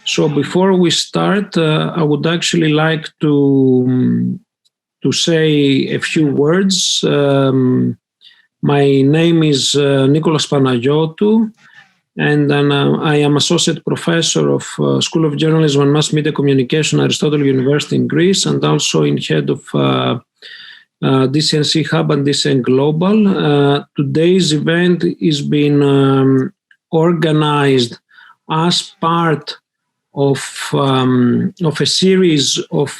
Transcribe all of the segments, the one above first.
So before we start, I would actually like to say a few words. My name is Nicholas Panagiotou, and I am Associate Professor of School of Journalism and Mass Media Communication, Aristotle University in Greece, and also in head of DCNC Hub and DCN Global. Today's event is being organized as part of a series of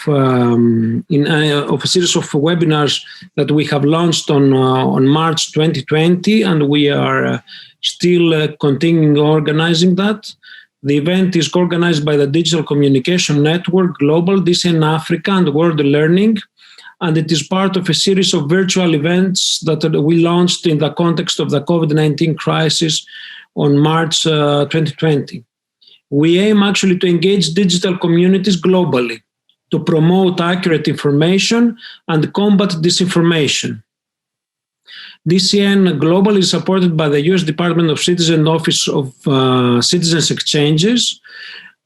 webinars that we have launched on March 2020, and we are still continuing organizing that. The event is organized by the Digital Communication Network Global, DCN Africa, and World Learning, and it is part of a series of virtual events that we launched in the context of the COVID-19 crisis on March 2020. We aim actually to engage digital communities globally to promote accurate information and combat disinformation. DCN Global is supported by the US Department of Citizen Office of Citizens Exchanges,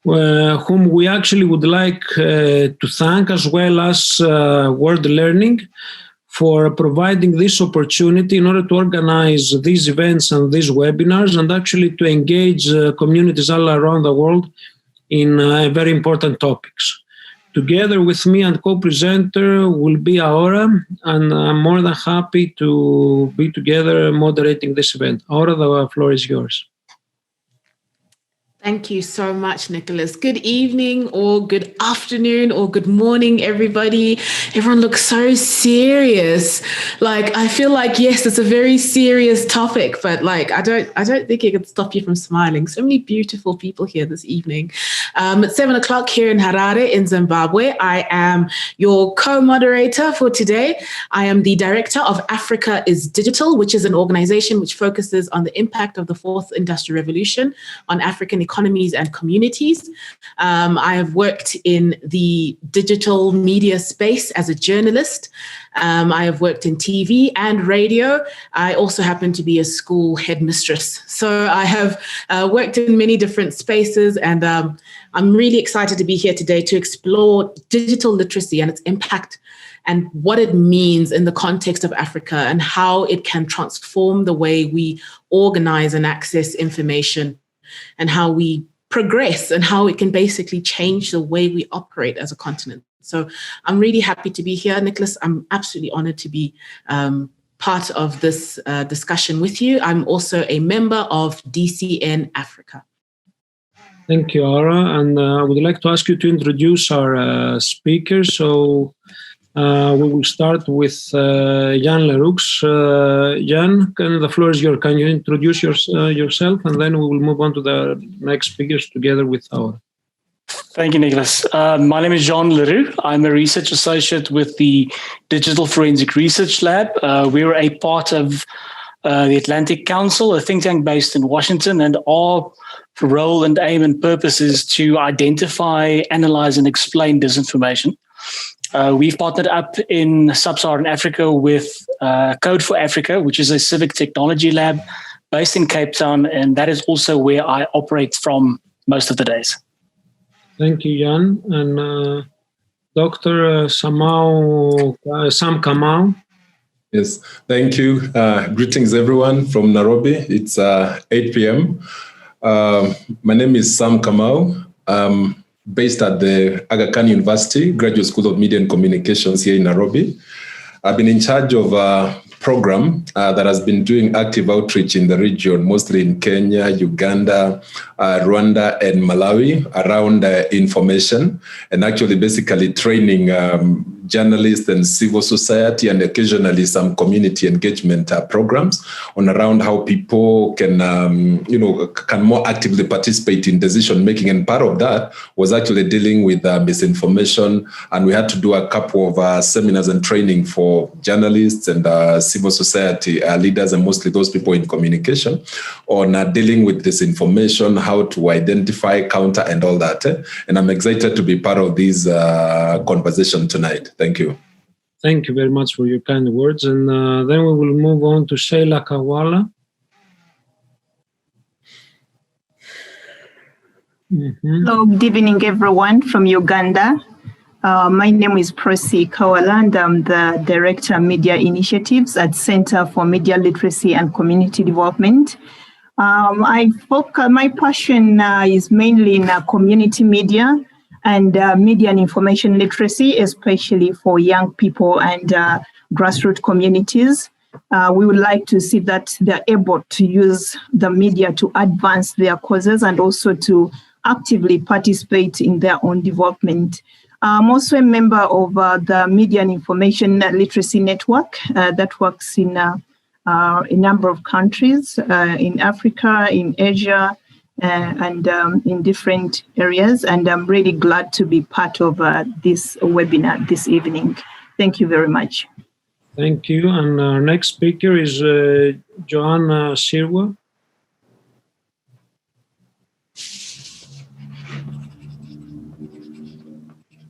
whom we actually would like to thank, as well as World Learning, for providing this opportunity in order to organize these events and these webinars, and actually to engage communities all around the world in very important topics. Together with me and co-presenter will be Aura, and I'm more than happy to be together moderating this event. Aura, the floor is yours. Thank you so much, Nicholas. Good evening or good afternoon or good morning, everybody. Everyone looks so serious. Like, I feel like, yes, it's a very serious topic, but like, I don't think it can stop you from smiling. So many beautiful people here this evening. It's 7 o'clock here in Harare in Zimbabwe. I am your co-moderator for today. I am the director of Africa is Digital, which is an organization which focuses on the impact of the fourth industrial revolution on African economies and communities. I have worked in the digital media space as a journalist. I have worked in TV and radio. I also happen to be a school headmistress. So I have worked in many different spaces, and I'm really excited to be here today to explore digital literacy and its impact and what it means in the context of Africa and how it can transform the way we organize and access information, and how we progress, and how it can basically change the way we operate as a continent. So I'm really happy to be here, Nicholas. I'm absolutely honored to be part of this discussion with you. I'm also a member of DCN Africa. Thank you, Aura. And I would like to ask you to introduce our speakers. So we will start with Jan Leroux. Jan, the floor is yours. Can you introduce yourself, and then we will move on to the next speakers together with Aura. Thank you, Nicholas. My name is Jean Leroux. I'm a research associate with the Digital Forensic Research Lab. We're a part of the Atlantic Council, a think tank based in Washington, and our role and aim and purpose is to identify, analyze, and explain disinformation. We've partnered up in Sub-Saharan Africa with Code for Africa, which is a civic technology lab based in Cape Town, and that is also where I operate from most of the days. Thank you, Jan. And Dr. Sam Kamau. Yes, thank you. Greetings, everyone, from Nairobi. It's 8 p.m. My name is Sam Kamau. Based at the Aga Khan University Graduate School of Media and Communications here in Nairobi. I've been in charge of a program that has been doing active outreach in the region, mostly in Kenya, Uganda, Rwanda, and Malawi, around information, and actually basically training journalists and civil society, and occasionally some community engagement programs on around how people can, can more actively participate in decision making. And part of that was actually dealing with misinformation. And we had to do a couple of seminars and training for journalists and civil society leaders, and mostly those people in communication, on dealing with disinformation, how to identify, counter, and all that. And I'm excited to be part of this conversation tonight. Thank you. Thank you very much for your kind words. And then we will move on to Sheila Kawala. Hello, good evening, everyone from Uganda. My name is Prosi Kawala, and I'm the Director of Media Initiatives at Center for Media Literacy and Community Development. My passion is mainly in community media and media and information literacy, especially for young people and grassroots communities. We would like to see that they're able to use the media to advance their causes and also to actively participate in their own development. I'm also a member of the Media and Information Literacy Network that works in a number of countries, in Africa, in Asia, and in different areas. And I'm really glad to be part of this webinar this evening. Thank you very much. Thank you. And our next speaker is Joanna Sirwa.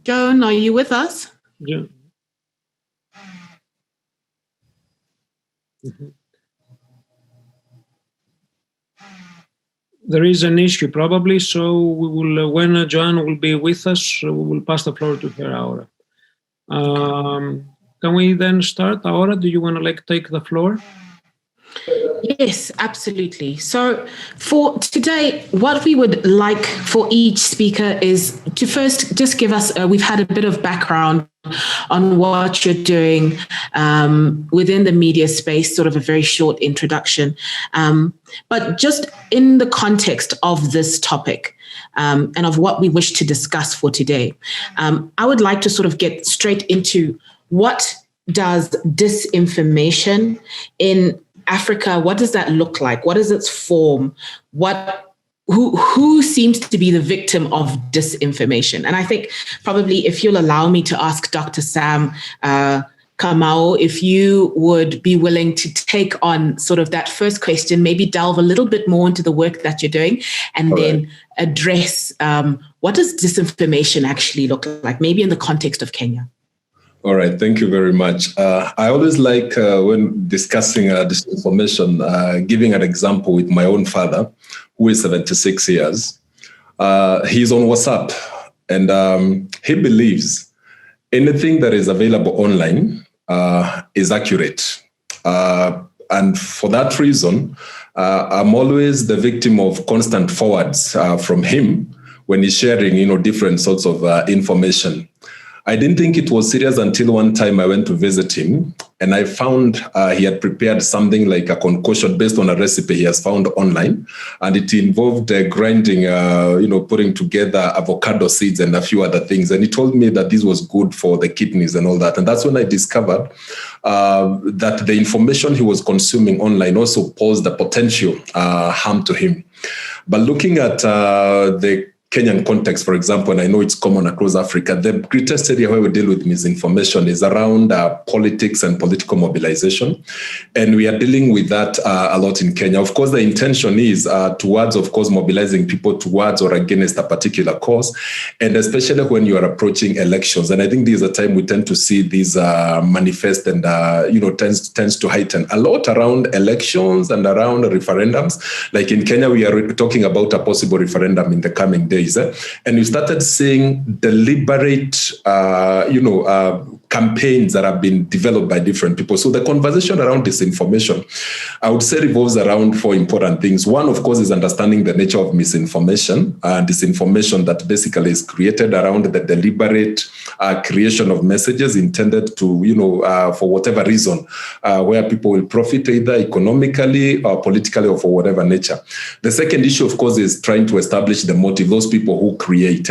Joan, are you with us? Yeah. There is an issue probably, so we will, when Joanna will be with us, we will pass the floor to her, Aura. Can we then start? Aura, do you want to take the floor? Yes, absolutely. So for today, what we would like for each speaker is to first just give us, we've had a bit of background on what you're doing within the media space, sort of a very short introduction, but just in the context of this topic and of what we wish to discuss for today. I would like to sort of get straight into what does disinformation in Africa, what does that look like? What is its form? Who seems to be the victim of disinformation? And I think probably if you'll allow me to ask Dr. Sam Kamau, if you would be willing to take on sort of that first question, maybe delve a little bit more into the work that you're doing, and then address what does disinformation actually look like, maybe in the context of Kenya? All right, thank you very much. I always like when discussing disinformation, giving an example with my own father, who is 76 years. He's on WhatsApp, and he believes anything that is available online is accurate. And for that reason, I'm always the victim of constant forwards from him when he's sharing, different sorts of information. I didn't think it was serious until one time I went to visit him, and I found he had prepared something like a concoction based on a recipe he has found online, and it involved grinding, putting together avocado seeds and a few other things. And he told me that this was good for the kidneys and all that. And that's when I discovered that the information he was consuming online also posed a potential harm to him. But looking at the Kenyan context, for example, and I know it's common across Africa, the greatest area where we deal with misinformation is around politics and political mobilization. And we are dealing with that a lot in Kenya. Of course, the intention is towards, of course, mobilizing people towards or against a particular cause, and especially when you are approaching elections. And I think this is a time we tend to see these manifest and, tends to heighten a lot around elections and around referendums. Like in Kenya, we are talking about a possible referendum in the coming days. And we started seeing deliberate, campaigns that have been developed by different people. So the conversation around disinformation, I would say, revolves around four important things. One, of course, is understanding the nature of misinformation, disinformation that basically is created around the deliberate creation of messages intended to, for whatever reason, where people will profit either economically or politically or for whatever nature. The second issue, of course, is trying to establish the motive, those people who create.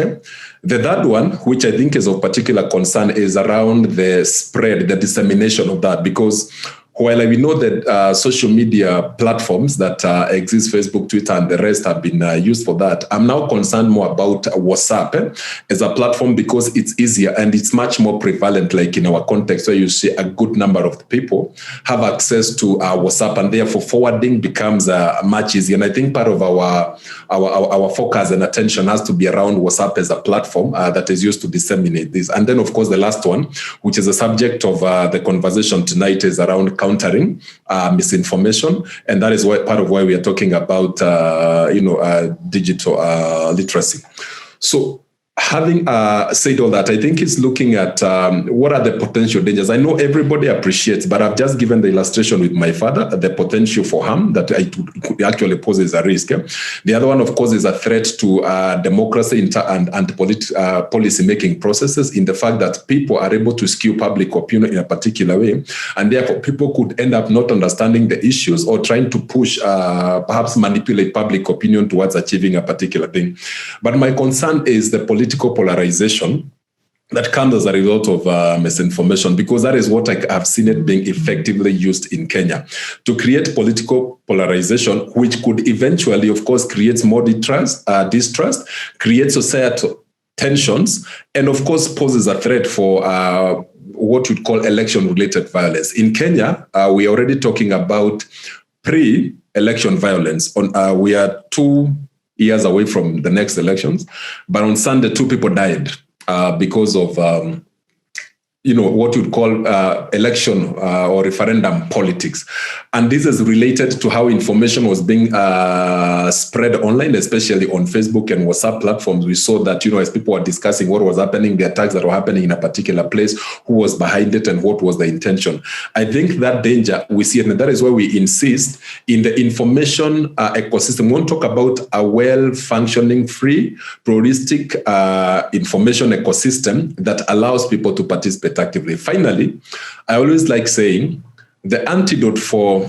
The third one, which I think is of particular concern, is around the spread, the dissemination of that, because while we know that social media platforms that exist, Facebook, Twitter, and the rest have been used for that, I'm now concerned more about WhatsApp as a platform because it's easier and it's much more prevalent, like in our context where you see a good number of the people have access to WhatsApp, and therefore forwarding becomes much easier. And I think part of our focus and attention has to be around WhatsApp as a platform that is used to disseminate this. And then, of course, the last one, which is the subject of the conversation tonight, is around countering misinformation, and that is part of why we are talking about digital literacy. So, having said all that, I think it's looking at what are the potential dangers. I know everybody appreciates, but I've just given the illustration with my father, the potential for harm that it actually poses a risk. The other one, of course, is a threat to democracy and policy-making processes, in the fact that people are able to skew public opinion in a particular way, and therefore people could end up not understanding the issues or trying to push, perhaps manipulate public opinion towards achieving a particular thing. But my concern is the political polarization that comes as a result of misinformation, because that is what I have seen it being effectively used in Kenya to create political polarization, which could eventually, of course, create more distrust, create societal tensions, and of course poses a threat for what you'd call election-related violence. In Kenya, we are already talking about pre-election violence. We are 2 years away from the next elections, but on Sunday, 2 people died because of what you'd call election or referendum politics. And this is related to how information was being spread online, especially on Facebook and WhatsApp platforms. We saw that, as people were discussing what was happening, the attacks that were happening in a particular place, who was behind it and what was the intention. I think that danger, we see it, and that is why we insist in the information ecosystem. We want to talk about a well-functioning, free, pluralistic information ecosystem that allows people to participate actively. Finally, I always like saying the antidote for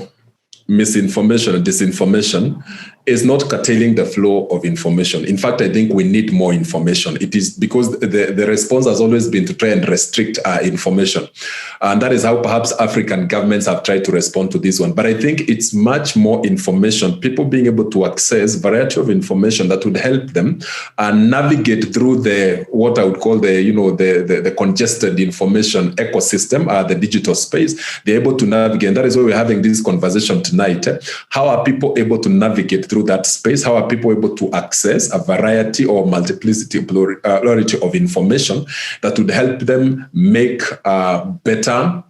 misinformation and disinformation is not curtailing the flow of information. In fact, I think we need more information. It is because the response has always been to try and restrict information. And that is how perhaps African governments have tried to respond to this one. But I think it's much more information, people being able to access variety of information that would help them navigate through what I would call the congested information ecosystem, the digital space. They're able to navigate. And that is why we're having this conversation tonight. How are people able to navigate through that space? How are people able to access a variety or multiplicity, plurality of information that would help them make better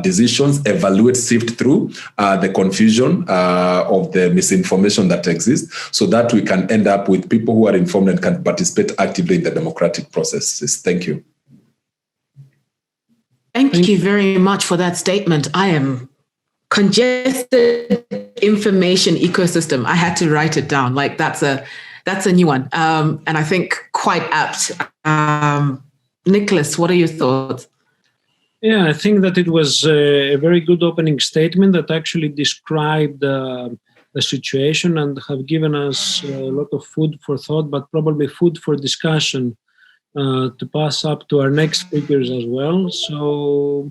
decisions, evaluate, sift through the confusion of the misinformation that exists, so that we can end up with people who are informed and can participate actively in the democratic processes. Thank you. Thank you very much for that statement. I am congested information ecosystem. I had to write it down. Like that's a new one. And I think quite apt. Nicholas, what are your thoughts? Yeah, I think that it was a very good opening statement that actually described the situation and have given us a lot of food for thought, but probably food for discussion to pass up to our next speakers as well. So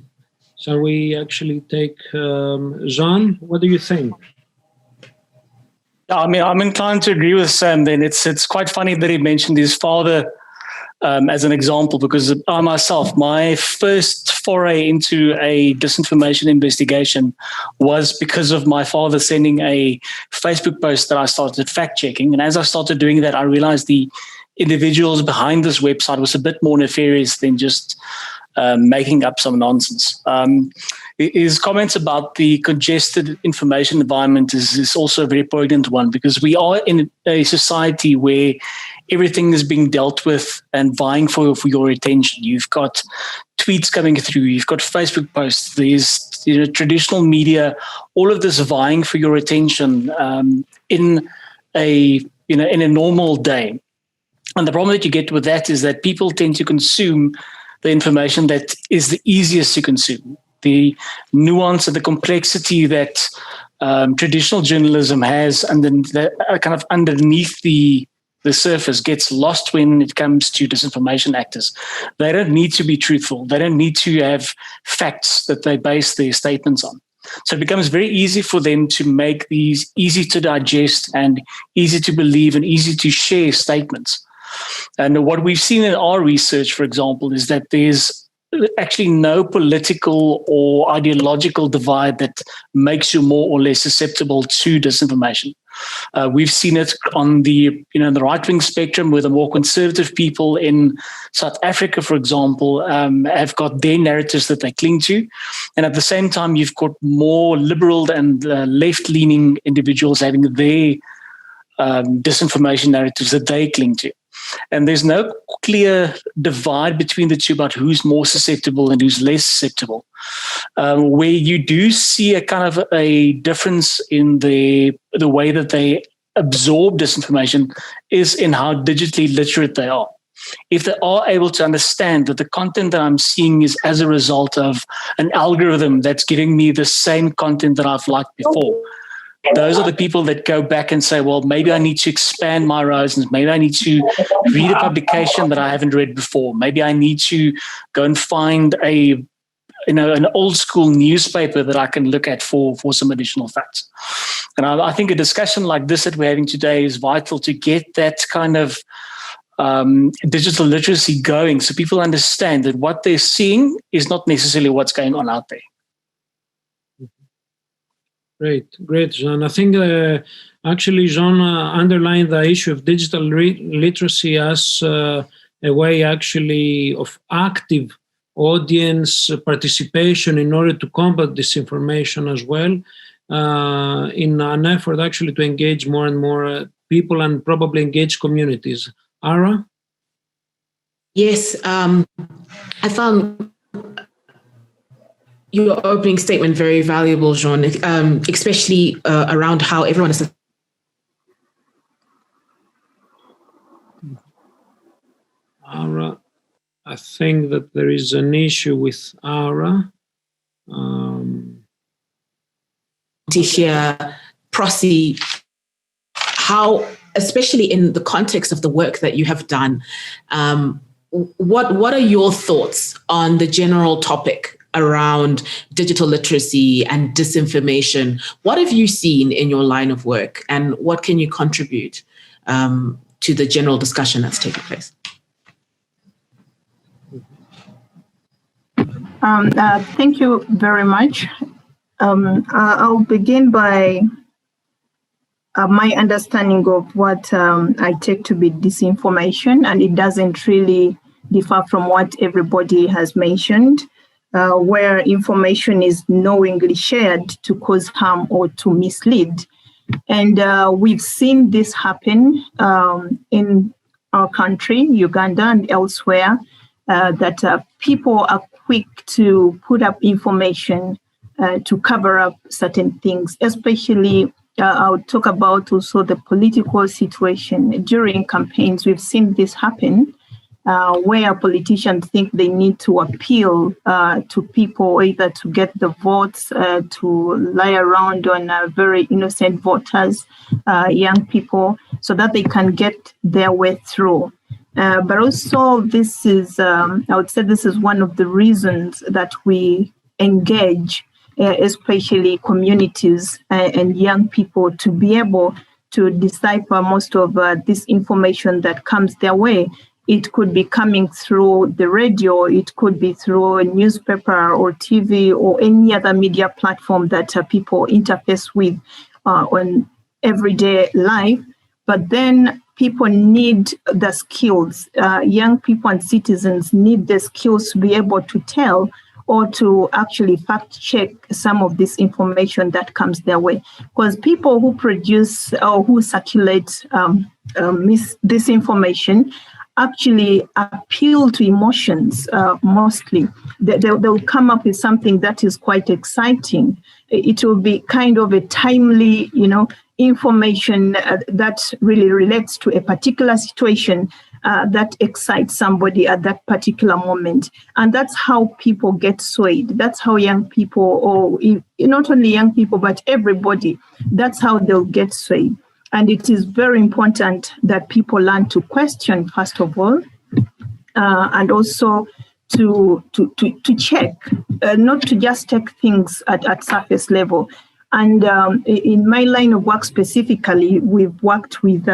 shall we actually take Jean? What do you think? Yeah, I mean, I'm inclined to agree with Sam. Then it's quite funny that he mentioned his father as an example, because I myself, my first foray into a disinformation investigation was because of my father sending a Facebook post that I started fact checking, and as I started doing that, I realized the individuals behind this website was a bit more nefarious than just making up some nonsense. His comments about the congested information environment is also a very poignant one, because we are in a society where everything is being dealt with and vying for your attention. You've got tweets coming through, you've got Facebook posts, there's traditional media, all of this vying for your attention in a normal day. And the problem that you get with that is that people tend to consume the information that is the easiest to consume. The nuance and the complexity that traditional journalism has, and then kind of underneath the surface, gets lost when it comes to disinformation actors. They don't need to be truthful. They don't need to have facts that they base their statements on. So it becomes very easy for them to make these easy to digest and easy to believe and easy to share statements. And what we've seen in our research, for example, is that there's actually no political or ideological divide that makes you more or less susceptible to disinformation. We've seen it on the the right-wing spectrum, where the more conservative people in South Africa, for example, have got their narratives that they cling to, and at the same time, you've got more liberal and left-leaning individuals having their disinformation narratives that they cling to. And there's no clear divide between the two about who's more susceptible and who's less susceptible. Where you do see a kind of a difference in the way that they absorb disinformation is in how digitally literate they are. If they are able to understand that the content that I'm seeing is as a result of an algorithm that's giving me the same content that I've liked before, those are the people that go back and say, well, maybe I need to expand my horizons. Maybe I need to read a publication that I haven't read before. Maybe I need to go and find an old school newspaper that I can look at for some additional facts. And I think a discussion like this that we're having today is vital to get that kind of digital literacy going, so people understand that what they're seeing is not necessarily what's going on out there. Great, Jean. I think actually Jean underlined the issue of digital literacy as a way actually of active audience participation in order to combat disinformation as well, in an effort actually to engage more and more people and probably engage communities. Ara? Yes, I found your opening statement very valuable, Jean, especially around how everyone is. Ara, I think that there is an issue with Ara. To hear Prosi, how, especially in the context of the work that you have done, what are your thoughts on the general topic around digital literacy and disinformation? What have you seen in your line of work, and what can you contribute to the general discussion that's taking place? Thank you very much. I'll begin by my understanding of what I take to be disinformation, and it doesn't really differ from what everybody has mentioned, where information is knowingly shared to cause harm or to mislead. And we've seen this happen in our country, Uganda and elsewhere, that people are quick to put up information to cover up certain things, especially I'll talk about also the political situation. During campaigns, we've seen this happen, where politicians think they need to appeal to people, either to get the votes, to lie around on very innocent voters, young people, so that they can get their way through. But also this is, I would say this is one of the reasons that we engage, especially communities and young people, to be able to decipher most of this information that comes their way. It could be coming through the radio, it could be through a newspaper or TV or any other media platform that people interface with on everyday life. But then people need the skills. Young people and citizens need the skills to be able to tell or to actually fact check some of this information that comes their way. Because people who produce or who circulate this information actually appeal to emotions mostly. They'll come up with something that is quite exciting. It will be kind of a timely, information that really relates to a particular situation that excites somebody at that particular moment. And that's how people get swayed. That's how young people, or not only young people, but everybody, that's how they'll get swayed. And it is very important that people learn to question, first of all, and also to check, not to just take things at surface level. And in my line of work specifically, we've worked with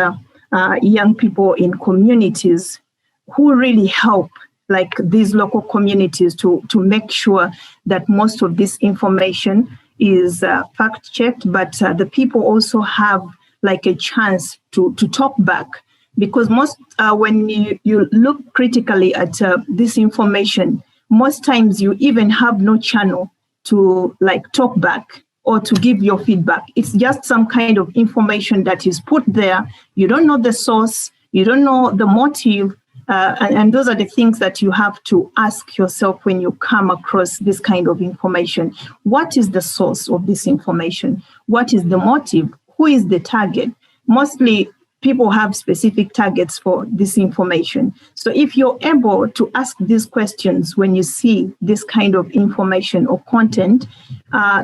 young people in communities who really help like these local communities to make sure that most of this information is fact checked, but the people also have like a chance to talk back, because most when you look critically at this information, most times you even have no channel to like talk back or to give your feedback. It's just some kind of information that is put there. You don't know the source, you don't know the motive, and those are the things that you have to ask yourself when you come across this kind of information. What is the source of this information? What is the motive? Who is the target? Mostly people have specific targets for this information. So if you're able to ask these questions when you see this kind of information or content,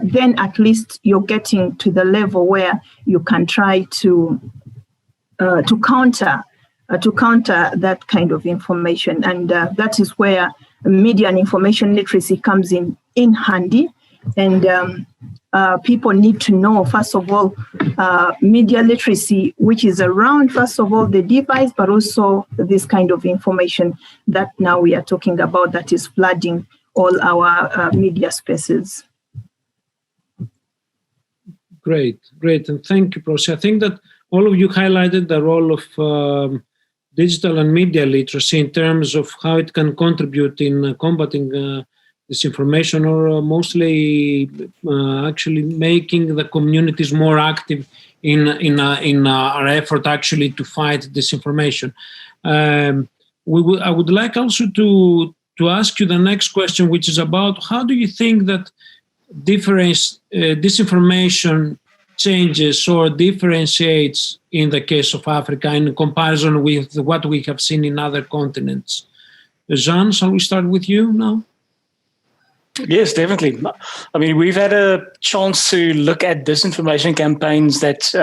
then at least you're getting to the level where you can try to counter that kind of information. And that is where media and information literacy comes in handy. And people need to know, first of all, media literacy, which is around, first of all, the device, but also this kind of information that now we are talking about that is flooding all our media spaces. Great. And thank you, Prosi. I think that all of you highlighted the role of digital and media literacy in terms of how it can contribute in combating disinformation, or mostly actually making the communities more active in our effort actually to fight disinformation. I would like also to ask you the next question, which is about how do you think that disinformation changes or differentiates in the case of Africa in comparison with what we have seen in other continents? Jean, shall we start with you now? Yes, definitely. I mean, we've had a chance to look at disinformation campaigns that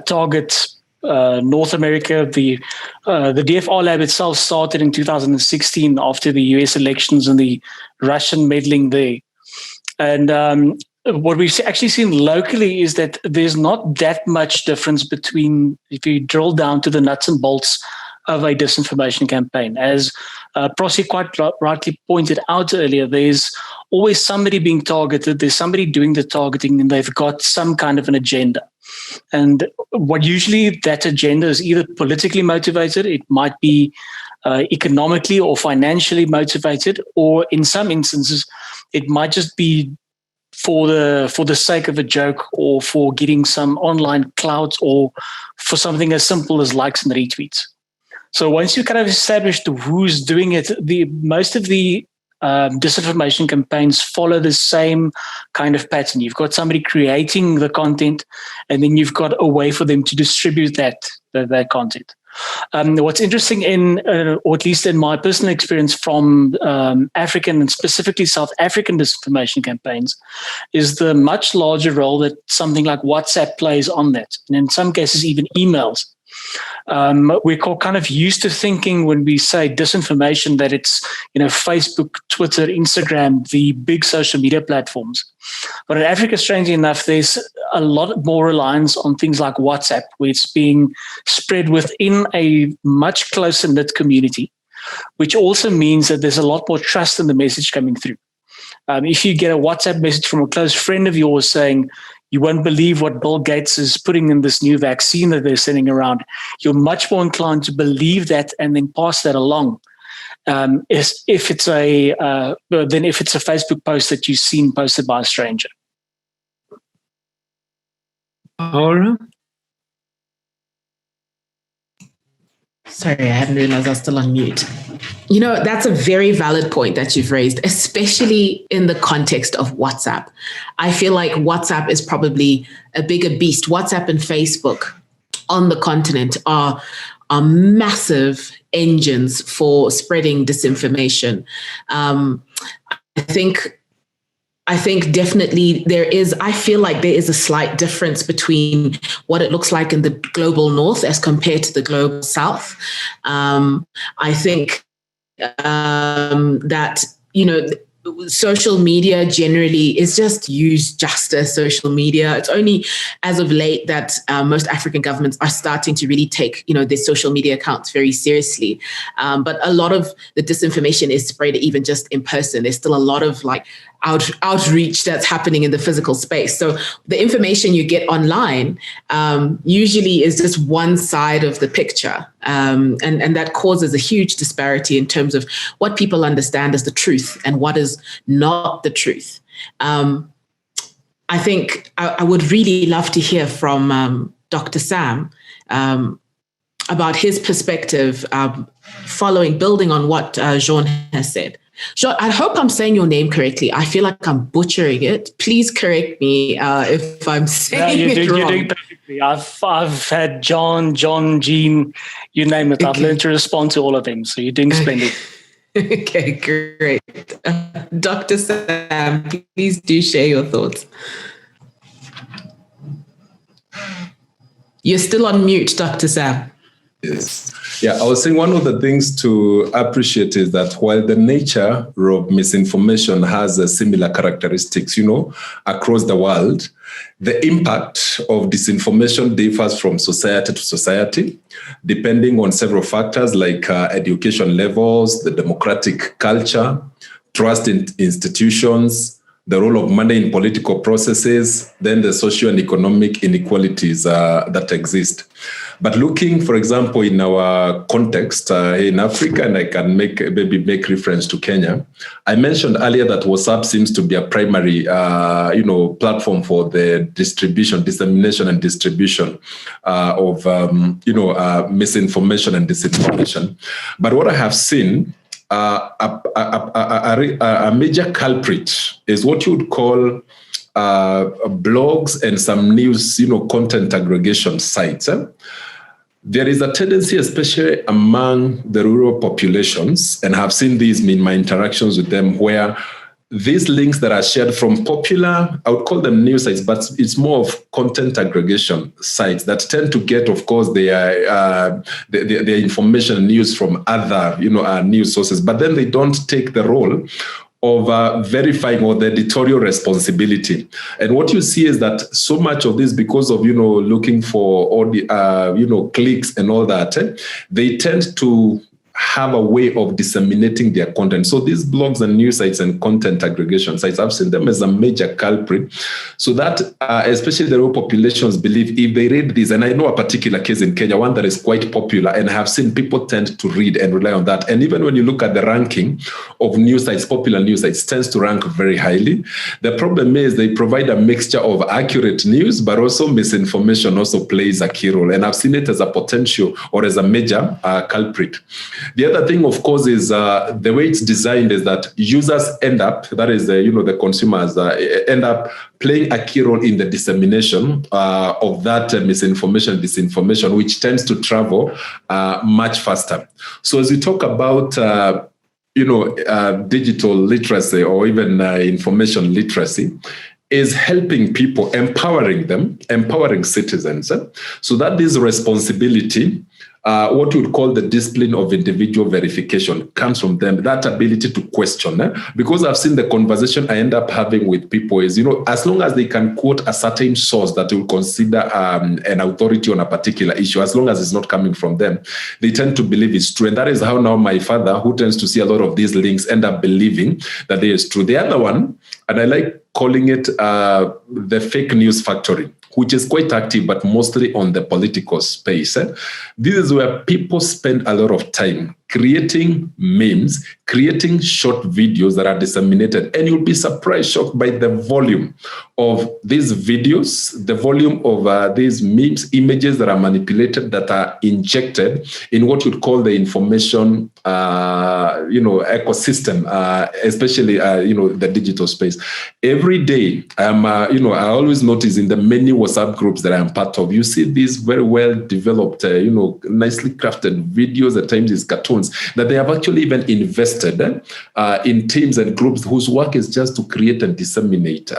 target North America. The DFR lab itself started in 2016 after the US elections and the Russian meddling there. And what we've actually seen locally is that there's not that much difference between, if you drill down to the nuts and bolts of a disinformation campaign. As Prosi quite rightly pointed out earlier, there's always somebody being targeted, there's somebody doing the targeting, and they've got some kind of an agenda. And what usually that agenda is either politically motivated, it might be economically or financially motivated, or in some instances, it might just be for the sake of a joke, or for getting some online clout, or for something as simple as likes and retweets. So once you kind of established who's doing it, most of the disinformation campaigns follow the same kind of pattern. You've got somebody creating the content, and then you've got a way for them to distribute that content. What's interesting or at least in my personal experience from African and specifically South African disinformation campaigns, is the much larger role that something like WhatsApp plays on that, and in some cases even emails. We're kind of used to thinking when we say disinformation that it's Facebook, Twitter, Instagram, the big social media platforms. But in Africa, strangely enough, there's a lot more reliance on things like WhatsApp, where it's being spread within a much closer knit community, which also means that there's a lot more trust in the message coming through. If you get a WhatsApp message from a close friend of yours saying, "You won't believe what Bill Gates is putting in this new vaccine that they're sending around," you're much more inclined to believe that and then pass that along. If it's a Facebook post that you've seen posted by a stranger. Aura? Sorry, I hadn't realized I was still on mute. That's a very valid point that you've raised, especially in the context of WhatsApp. I feel like WhatsApp is probably a bigger beast. WhatsApp and Facebook on the continent are massive engines for spreading disinformation. I think definitely I feel like there is a slight difference between what it looks like in the global north as compared to the global south. I think that, social media generally is just used just as social media. It's only as of late that most African governments are starting to really take, their social media accounts very seriously. But a lot of the disinformation is spread even just in person. There's still a lot of outreach that's happening in the physical space. So the information you get online usually is just one side of the picture. And that causes a huge disparity in terms of what people understand as the truth and what is not the truth. I think I would really love to hear from Dr. Sam about his perspective building on what Jean has said. Jean, I hope I'm saying your name correctly. I feel like I'm butchering it. Please correct me if I'm saying it wrong. You're doing perfectly. I've had John, Jean, you name it. Okay. I've learned to respond to all of them. So you're doing splendid. Okay, great. Dr. Sam, please do share your thoughts. You're still on mute, Dr. Sam. Yes. Yeah, I was saying one of the things to appreciate is that while the nature of misinformation has similar characteristics, across the world, the impact of disinformation differs from society to society, depending on several factors like education levels, the democratic culture, trust in institutions, the role of money in political processes, then the socio and economic inequalities that exist. But looking, for example, in our context in Africa, and I can make reference to Kenya, I mentioned earlier that WhatsApp seems to be a primary, platform for the dissemination and distribution of, misinformation and disinformation. But what I have seen, a major culprit is what you would call blogs and some news, content aggregation sites. There is a tendency, especially among the rural populations, and I've seen these in my interactions with them, where these links that are shared from popular, I would call them news sites, but it's more of content aggregation sites that tend to get, of course, their information and news from other, news sources, but then they don't take the role of verifying or the editorial responsibility. And what you see is that so much of this, because of, looking for all the, clicks and all that, they tend to have a way of disseminating their content. So these blogs and news sites and content aggregation sites, I've seen them as a major culprit. So that especially the rural populations believe if they read this, and I know a particular case in Kenya, one that is quite popular, and I have seen people tend to read and rely on that. And even when you look at the ranking of news sites, popular news sites tends to rank very highly. The problem is they provide a mixture of accurate news, but also misinformation also plays a key role. And I've seen it as a potential or as a major culprit. The other thing, of course, is the way it's designed is that users end up, that is, the consumers end up playing a key role in the dissemination of that misinformation, disinformation, which tends to travel much faster. So as we talk about, digital literacy or even information literacy, is helping people, empowering citizens, so that this responsibility, what we would call the discipline of individual verification, comes from them, that ability to question. Because I've seen the conversation I end up having with people is, as long as they can quote a certain source that will consider an authority on a particular issue, as long as it's not coming from them, they tend to believe it's true. And that is how now my father, who tends to see a lot of these links, end up believing that it is true. The other one, and I like calling it the fake news factory, which is quite active, but mostly on the political space. This is where people spend a lot of time creating memes, creating short videos that are disseminated. And you'll be surprised, shocked by the volume of these videos, the volume of these memes, images that are manipulated, that are injected in what you'd call the information, ecosystem, especially, the digital space. Every day, I always notice in the many WhatsApp groups that I'm part of, you see these very well developed, nicely crafted videos, at times it's cartoons, that they have actually even invested in teams and groups whose work is just to create and disseminate,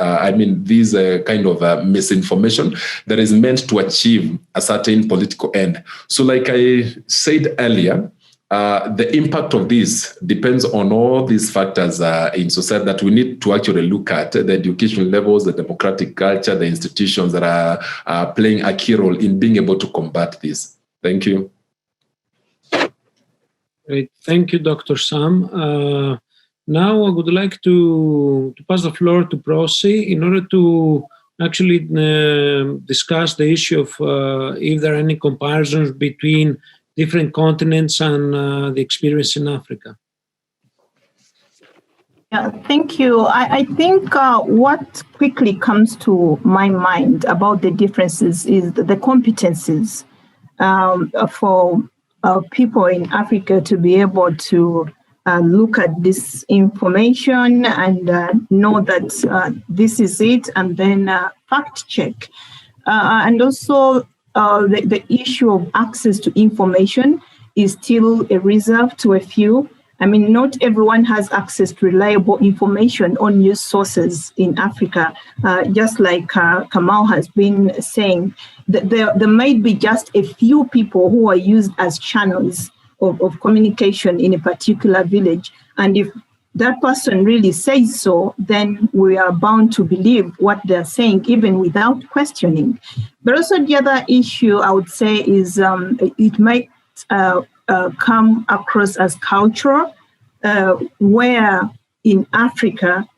these kind of misinformation that is meant to achieve a certain political end. So like I said earlier, the impact of this depends on all these factors in society that we need to actually look at: the education levels, the democratic culture, the institutions that are playing a key role in being able to combat this. Thank you. Great. Thank you, Dr. Sam. Now I would like to pass the floor to Prosi in order to actually discuss the issue of if there are any comparisons between different continents and the experience in Africa. Yeah, thank you. I think what quickly comes to my mind about the differences is the competencies for people in Africa to be able to look at this information and know that this is it, and then fact check. And also the issue of access to information is still a reserve to a few. I mean, not everyone has access to reliable information on news sources in Africa. Just like Kamau has been saying, there might be just a few people who are used as channels of communication in a particular village. And if that person really says so, then we are bound to believe what they're saying, even without questioning. But also the other issue I would say is it might come across as cultural, where in Africa,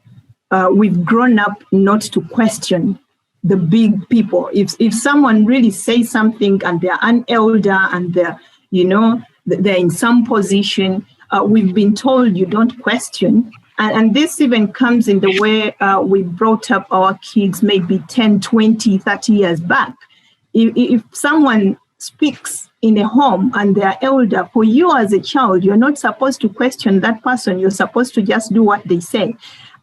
we've grown up not to question the big people. If someone really says something and they're an elder and they're in some position, we've been told you don't question. And this even comes in the way we brought up our kids maybe 10, 20, 30 years back. If someone speaks in a home and they're elder, for you as a child, you're not supposed to question that person. You're supposed to just do what they say.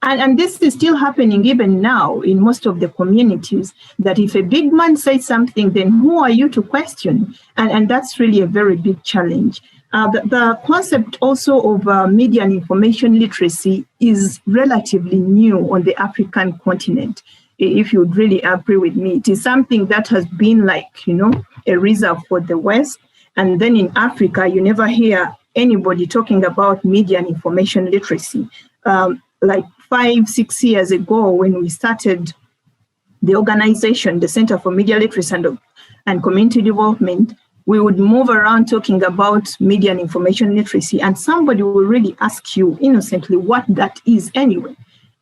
And this is still happening even now in most of the communities, that if a big man says something, then who are you to question? And that's really a very big challenge. The concept also of media and information literacy is relatively new on the African continent. If you'd really agree with me, it is something that has been like, a reserve for the West. And then in Africa, you never hear anybody talking about media and information literacy. Like 5-6 years ago, when we started the organization, the Center for Media Literacy and Community Development, we would move around talking about media and information literacy, and somebody will really ask you innocently what that is anyway,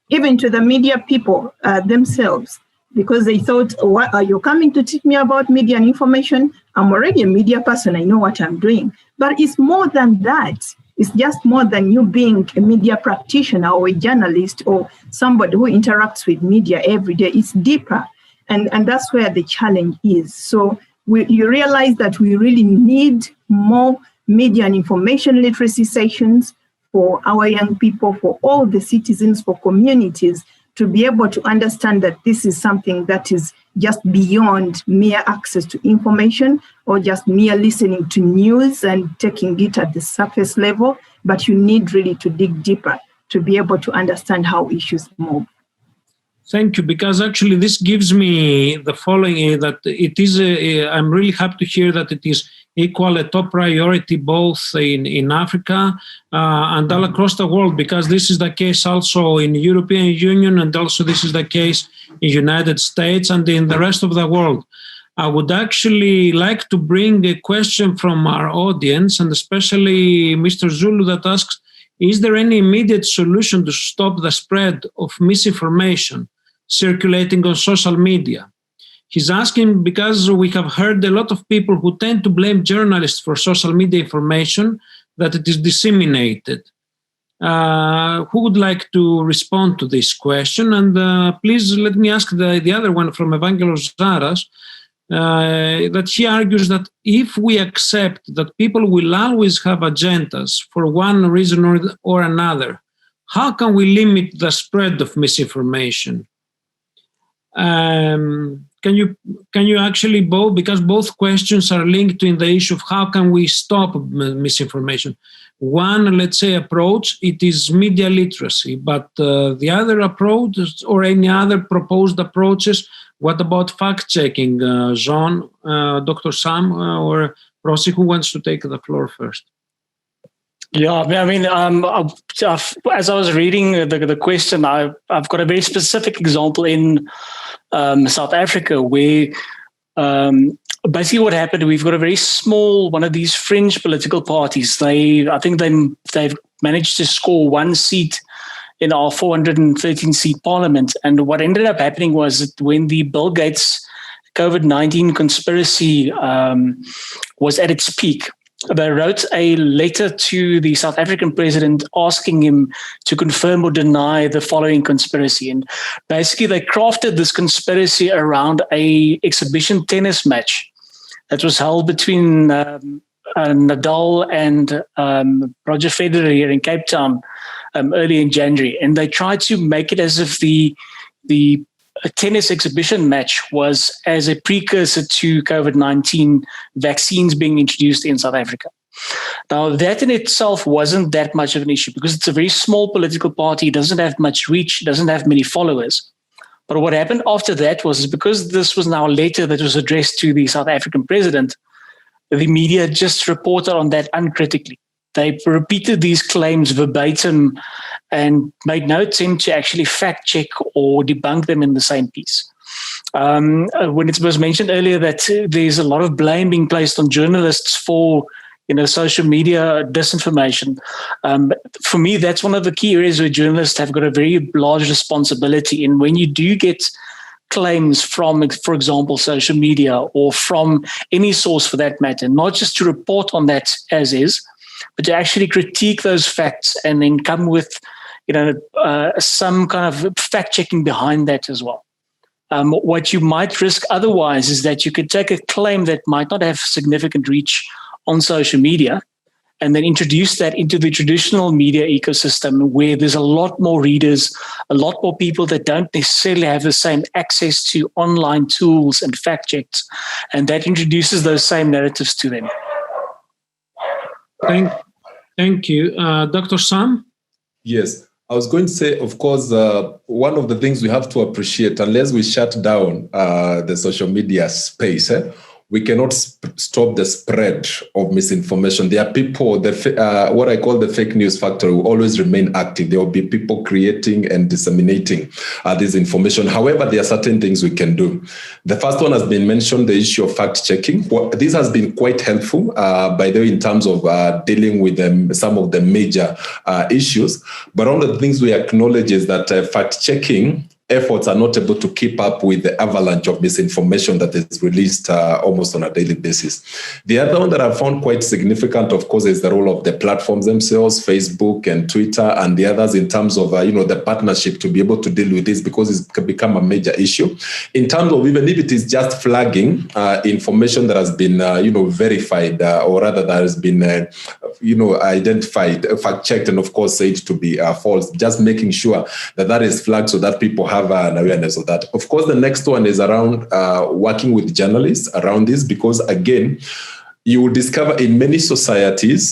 even to the media people themselves, because they thought, what are you coming to teach me about media and information? I'm already a media person, I know what I'm doing. But it's more than that. It's just more than you being a media practitioner or a journalist or somebody who interacts with media every day. It's deeper. And that's where the challenge is. So you realize that we really need more media and information literacy sessions for our young people, for all the citizens, for communities, to be able to understand that this is something that is just beyond mere access to information or just mere listening to news and taking it at the surface level, but you need really to dig deeper to be able to understand how issues move. Thank you, because actually this gives me the following, that it is, I'm really happy to hear that it is equal a top priority both in Africa and all across the world, because this is the case also in the European Union, and also this is the case in the United States and in the rest of the world. I would actually like to bring a question from our audience, and especially Mr. Zulu, that asks, is there any immediate solution to stop the spread of misinformation circulating on social media? He's asking because we have heard a lot of people who tend to blame journalists for social media information that it is disseminated. Who would like to respond to this question? And please let me ask the other one from Evangelos Zaras, that he argues that if we accept that people will always have agendas for one reason or another, how can we limit the spread of misinformation? Can you actually both, because both questions are linked in the issue of how can we stop misinformation. One, let's say, approach, it is media literacy, but the other approach or any other proposed approaches, what about fact-checking? Jean, Dr. Sam, or Prosi, who wants to take the floor first? Yeah, I mean, as I was reading the question, I've got a very specific example in South Africa where basically what happened, we've got a very small one of these fringe political parties. I think they've managed to score one seat in our 413 seat parliament. And what ended up happening was that when the Bill Gates COVID-19 conspiracy was at its peak, they wrote a letter to the South African president asking him to confirm or deny the following conspiracy. And basically they crafted this conspiracy around a exhibition tennis match that was held between Nadal and Roger Federer here in Cape Town early in January. And they tried to make it as if the tennis exhibition match was as a precursor to COVID-19 vaccines being introduced in South Africa. Now, that in itself wasn't that much of an issue because it's a very small political party. It doesn't have much reach. It doesn't have many followers. But what happened after that was because this was now a letter that was addressed to the South African president, the media just reported on that uncritically. They repeated these claims verbatim and made no attempt to actually fact check or debunk them in the same piece. When it was mentioned earlier that there's a lot of blame being placed on journalists for social media disinformation, for me, that's one of the key areas where journalists have got a very large responsibility in. When you do get claims from, for example, social media or from any source for that matter, not just to report on that as is, but to actually critique those facts and then come with, some kind of fact checking behind that as well. What you might risk otherwise is that you could take a claim that might not have significant reach on social media and then introduce that into the traditional media ecosystem where there's a lot more readers, a lot more people that don't necessarily have the same access to online tools and fact checks, and that introduces those same narratives to them. Thank you. Dr. Sam? Yes. I was going to say, of course, one of the things we have to appreciate, unless we shut down the social media space, we cannot stop the spread of misinformation. There are people, what I call the fake news factory, will always remain active. There will be people creating and disseminating this information. However, there are certain things we can do. The first one has been mentioned, the issue of fact-checking. This has been quite helpful, by the way, in terms of dealing with some of the major issues. But one of the things we acknowledge is that fact-checking efforts are not able to keep up with the avalanche of misinformation that is released almost on a daily basis. The other one that I found quite significant, of course, is the role of the platforms themselves, Facebook and Twitter and the others, in terms of the partnership to be able to deal with this, because it's become a major issue. In terms of even if it is just flagging information that has been verified, or rather that has been identified, fact-checked, and of course said to be false, just making sure that that is flagged so that people have an awareness of that. Of course, the next one is around working with journalists around this, because again, you will discover in many societies,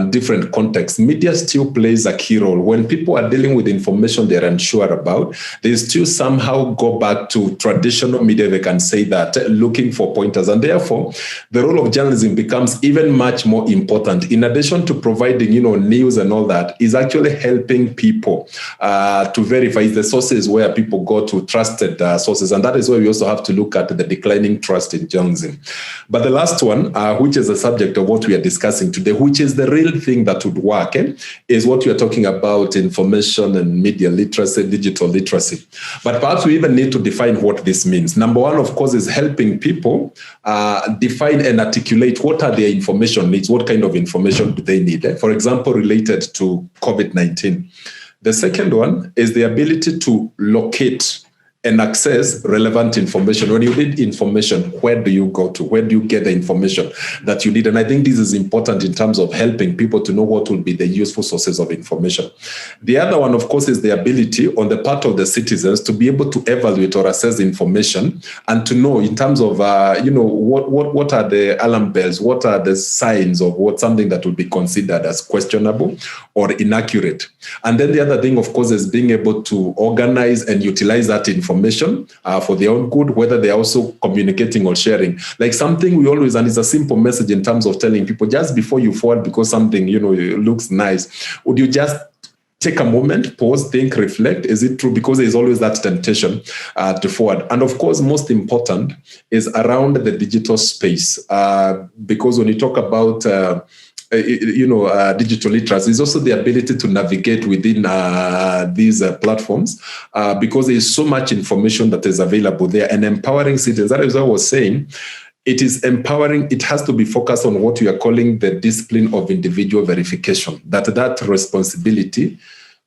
different contexts, media still plays a key role. When people are dealing with information they're unsure about, they still somehow go back to traditional media, they can say that, looking for pointers. And therefore, the role of journalism becomes even much more important. In addition to providing, news and all that, is actually helping people to verify the sources where people go to, trusted sources. And that is where we also have to look at the declining trust in journalism. But the last one, which is the subject of what we are discussing today, which is the real thing that would work, is what we are talking about: information and media literacy, digital literacy. But perhaps we even need to define what this means. Number one, of course, is helping people define and articulate what are their information needs, what kind of information do they need, for example, related to COVID-19. The second one is the ability to locate and access relevant information. When you need information, where do you go to? Where do you get the information that you need? And I think this is important in terms of helping people to know what will be the useful sources of information. The other one, of course, is the ability on the part of the citizens to be able to evaluate or assess information and to know in terms of, what are the alarm bells, what are the signs of what something that would be considered as questionable or inaccurate. And then the other thing, of course, is being able to organize and utilize that information information for their own good, whether they're also communicating or sharing. Like something we always, and it's a simple message in terms of telling people, just before you forward because something, looks nice, would you just take a moment, pause, think, reflect. Is it true? Because there's always that temptation to forward. And of course, most important is around the digital space. Because when you talk about digital literacy, is also the ability to navigate within these platforms because there is so much information that is available there and empowering citizens. That is what I was saying. It is empowering. It has to be focused on what we are calling the discipline of individual verification, that responsibility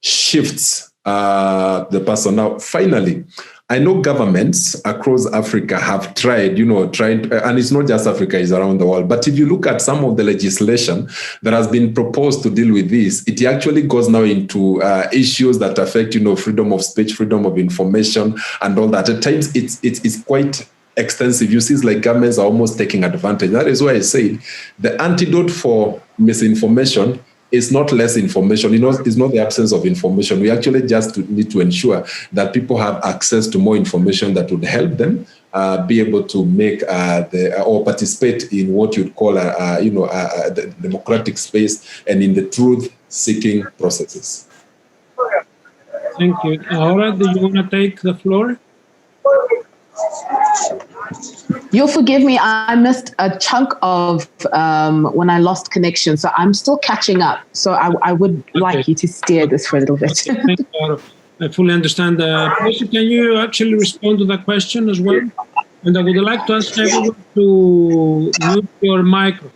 shifts the person. Now, finally, I know governments across Africa have tried, and it's not just Africa, it's around the world. But if you look at some of the legislation that has been proposed to deal with this, it actually goes now into issues that affect, freedom of speech, freedom of information, and all that. At times, it's quite extensive. You see, it's like governments are almost taking advantage. That is why I say the antidote for misinformation is not less information. It's not the absence of information. We actually just need to ensure that people have access to more information that would help them be able to make or participate in what you'd call the democratic space and in the truth-seeking processes. Thank you. Ahora, do you want to take the floor? You'll forgive me, I missed a chunk of when I lost connection, so I'm still catching up. So I would like you to steer this for a little bit. Okay, thank you. I fully understand. Percy, can you actually respond to that question as well? And I would like to ask everyone to mute your microphone.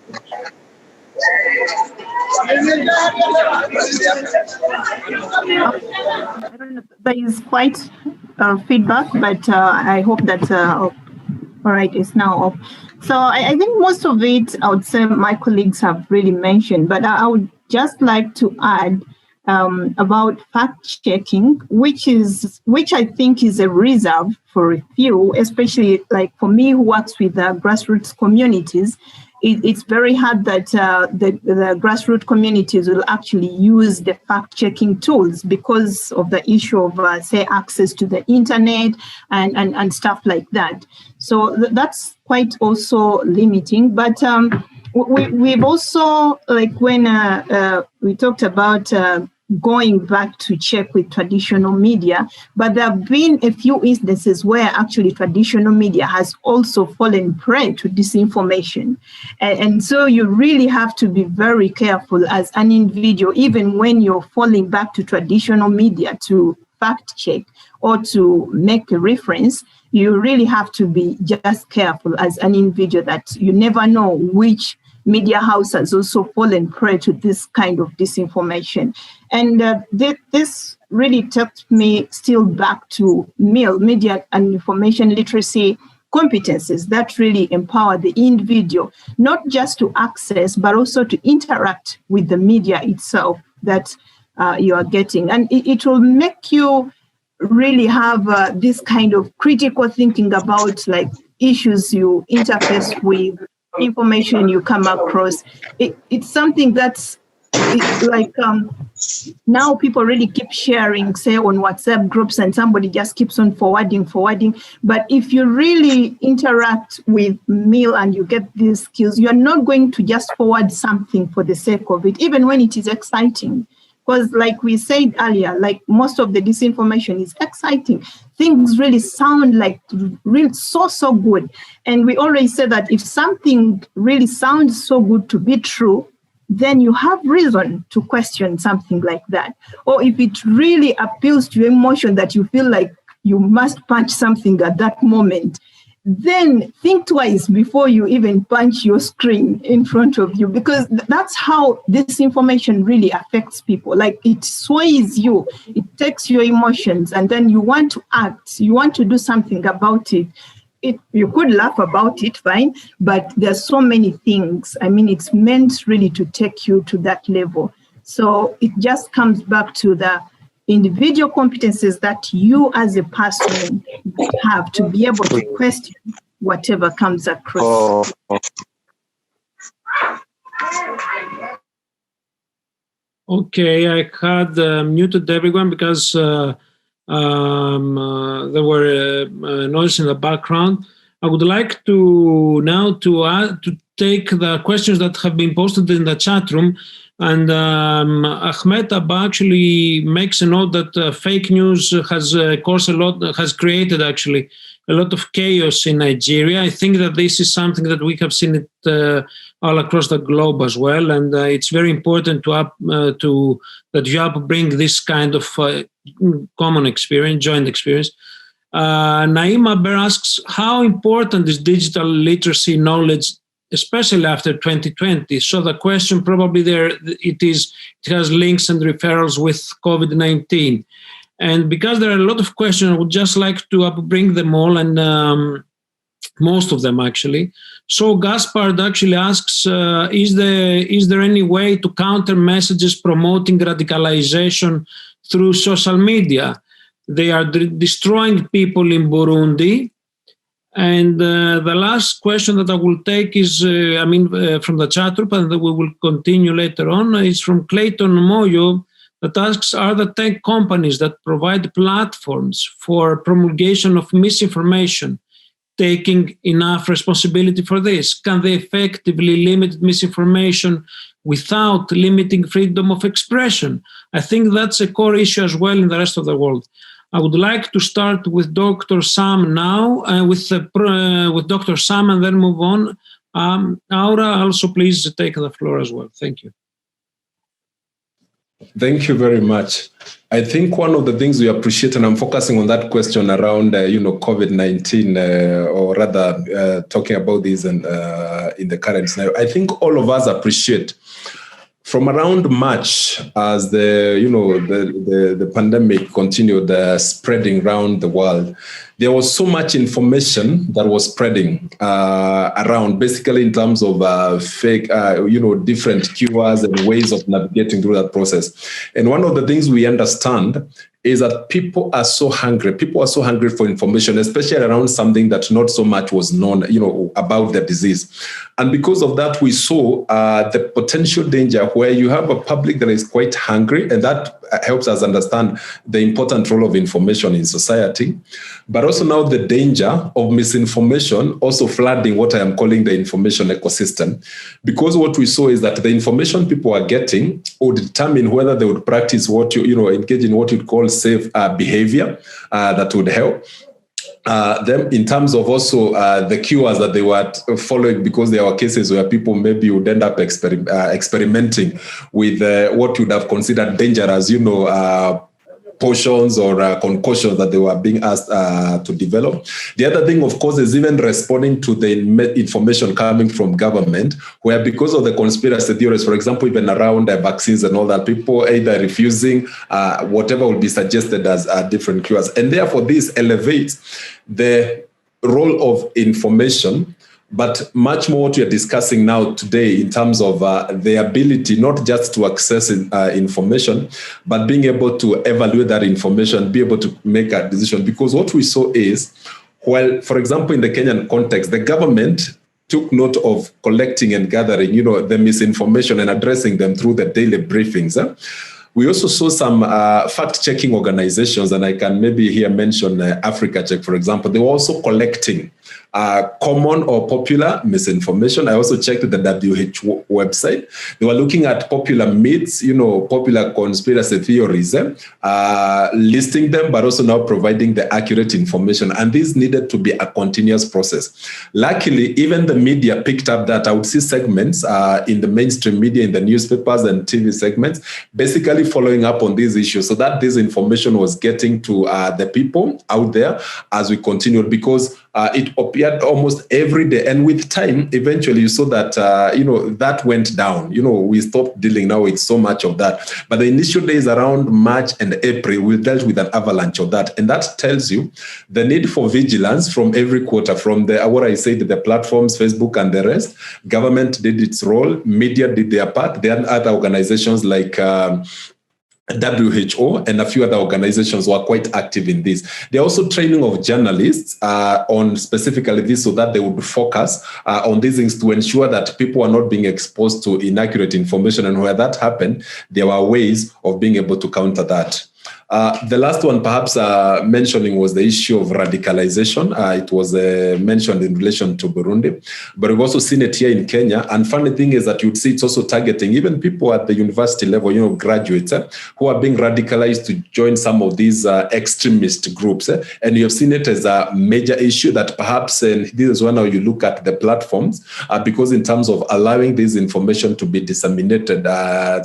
I don't know. There is quite feedback, but I hope that all right, it's now off. So I think most of it, I would say my colleagues have really mentioned, but I would just like to add about fact checking, which I think is a reserve for a few, especially like for me who works with grassroots communities. It's very hard that the grassroots communities will actually use the fact-checking tools because of the issue of, say, access to the internet and stuff like that. So that's quite also limiting. But we've also, like when we talked about going back to check with traditional media, but there have been a few instances where actually traditional media has also fallen prey to disinformation. And so you really have to be very careful as an individual, even when you're falling back to traditional media to fact check or to make a reference. You really have to be just careful as an individual that you never know which media house has also fallen prey to this kind of disinformation. And this really took me still back to media and information literacy competencies that really empower the individual, not just to access, but also to interact with the media itself that you are getting. And it will make you really have this kind of critical thinking about like issues you interface with, information you come across. It's something that's like now people really keep sharing, say on WhatsApp groups, and somebody just keeps on forwarding. But if you really interact with Mill and you get these skills, you're not going to just forward something for the sake of it, even when it is exciting. Because like we said earlier, like most of the disinformation is exciting. Things really sound like real so good. And we always say that if something really sounds so good to be true, then you have reason to question something like that. Or if it really appeals to your emotion that you feel like you must punch something at that moment, then think twice before you even punch your screen in front of you, because that's how this information really affects people. Like it sways you, it takes your emotions, and then you want to act, you want to do something about it. You could laugh about it, fine, but there's so many things. I mean, it's meant really to take you to that level. So it just comes back to the individual competencies that you as a person have to be able to question whatever comes across. Okay, I had muted everyone because There were noises in the background. I would like to now to take the questions that have been posted in the chat room. And Ahmed Abba actually makes a note that fake news has has created actually a lot of chaos in Nigeria. I think that this is something that we have seen it all across the globe as well, and it's very important that you bring this kind of common experience, joint experience. Naima Ber asks, how important is digital literacy knowledge, especially after 2020? So the question probably it has links and referrals with COVID-19. And because there are a lot of questions, I would just like to bring them all, and most of them actually. So Gaspard actually asks, is there any way to counter messages promoting radicalization through social media? They are destroying people in Burundi. And the last question that I will take is, from the chat group, and we will continue later on, is from Clayton Moyo, that asks, are the tech companies that provide platforms for promulgation of misinformation taking enough responsibility for this? Can they effectively limit misinformation without limiting freedom of expression? I think that's a core issue as well in the rest of the world. I would like to start with Dr. Sam now, with Dr. Sam, and then move on. Aura, also please take the floor as well. Thank you. Thank you very much. I think one of the things we appreciate, and I'm focusing on that question around, COVID-19, or rather talking about this in the current scenario. I think all of us appreciate from around March, as the pandemic continued spreading around the world, there was so much information that was spreading around, basically in terms of fake, different keywords and ways of navigating through that process. And one of the things we understand is that people are so hungry. People are so hungry for information, especially around something that not so much was known, about the disease. And because of that, we saw the potential danger where you have a public that is quite hungry, and that helps us understand the important role of information in society. But also now the danger of misinformation also flooding what I am calling the information ecosystem. Because what we saw is that the information people are getting would determine whether they would practice engage in what you call safe behavior that would help them in terms of also the keywords that they were following, because there were cases where people maybe would end up experimenting with what you would have considered dangerous, potions or concoctions that they were being asked to develop. The other thing, of course, is even responding to the information coming from government, where because of the conspiracy theories, for example, even around vaccines and all that, people either refusing whatever will be suggested as different cures. And therefore, this elevates the role of information, but much more what we are discussing now today in terms of the ability not just to access information, but being able to evaluate that information, be able to make a decision. Because what we saw is, well, for example, in the Kenyan context, the government took note of collecting and gathering, the misinformation and addressing them through the daily briefings. We also saw some fact-checking organizations, and I can maybe here mention Africa Check, for example. They were also collecting common or popular misinformation. I also checked the WHO website. They were looking at popular myths, popular conspiracy theories, listing them, but also now providing the accurate information. And this needed to be a continuous process. Luckily, even the media picked up that. I would see segments in the mainstream media, in the newspapers and TV segments, basically following up on these issues so that this information was getting to the people out there as we continued, because it appeared almost every day. And with time, eventually you saw that, that went down. We stopped dealing now with so much of that. But the initial days around March and April, we dealt with an avalanche of that. And that tells you the need for vigilance from every quarter, from the platforms, Facebook and the rest. Government did its role. Media did their part. There are other organizations like WHO and a few other organizations were quite active in this. They're also training of journalists on specifically this so that they would focus on these things to ensure that people are not being exposed to inaccurate information. And where that happened, there were ways of being able to counter that. The last one, perhaps mentioning, was the issue of radicalization. It was mentioned in relation to Burundi, but we've also seen it here in Kenya. And funny thing is that you'd see it's also targeting even people at the university level, graduates who are being radicalized to join some of these extremist groups. And you have seen it as a major issue that perhaps, and this is when you look at the platforms, because in terms of allowing this information to be disseminated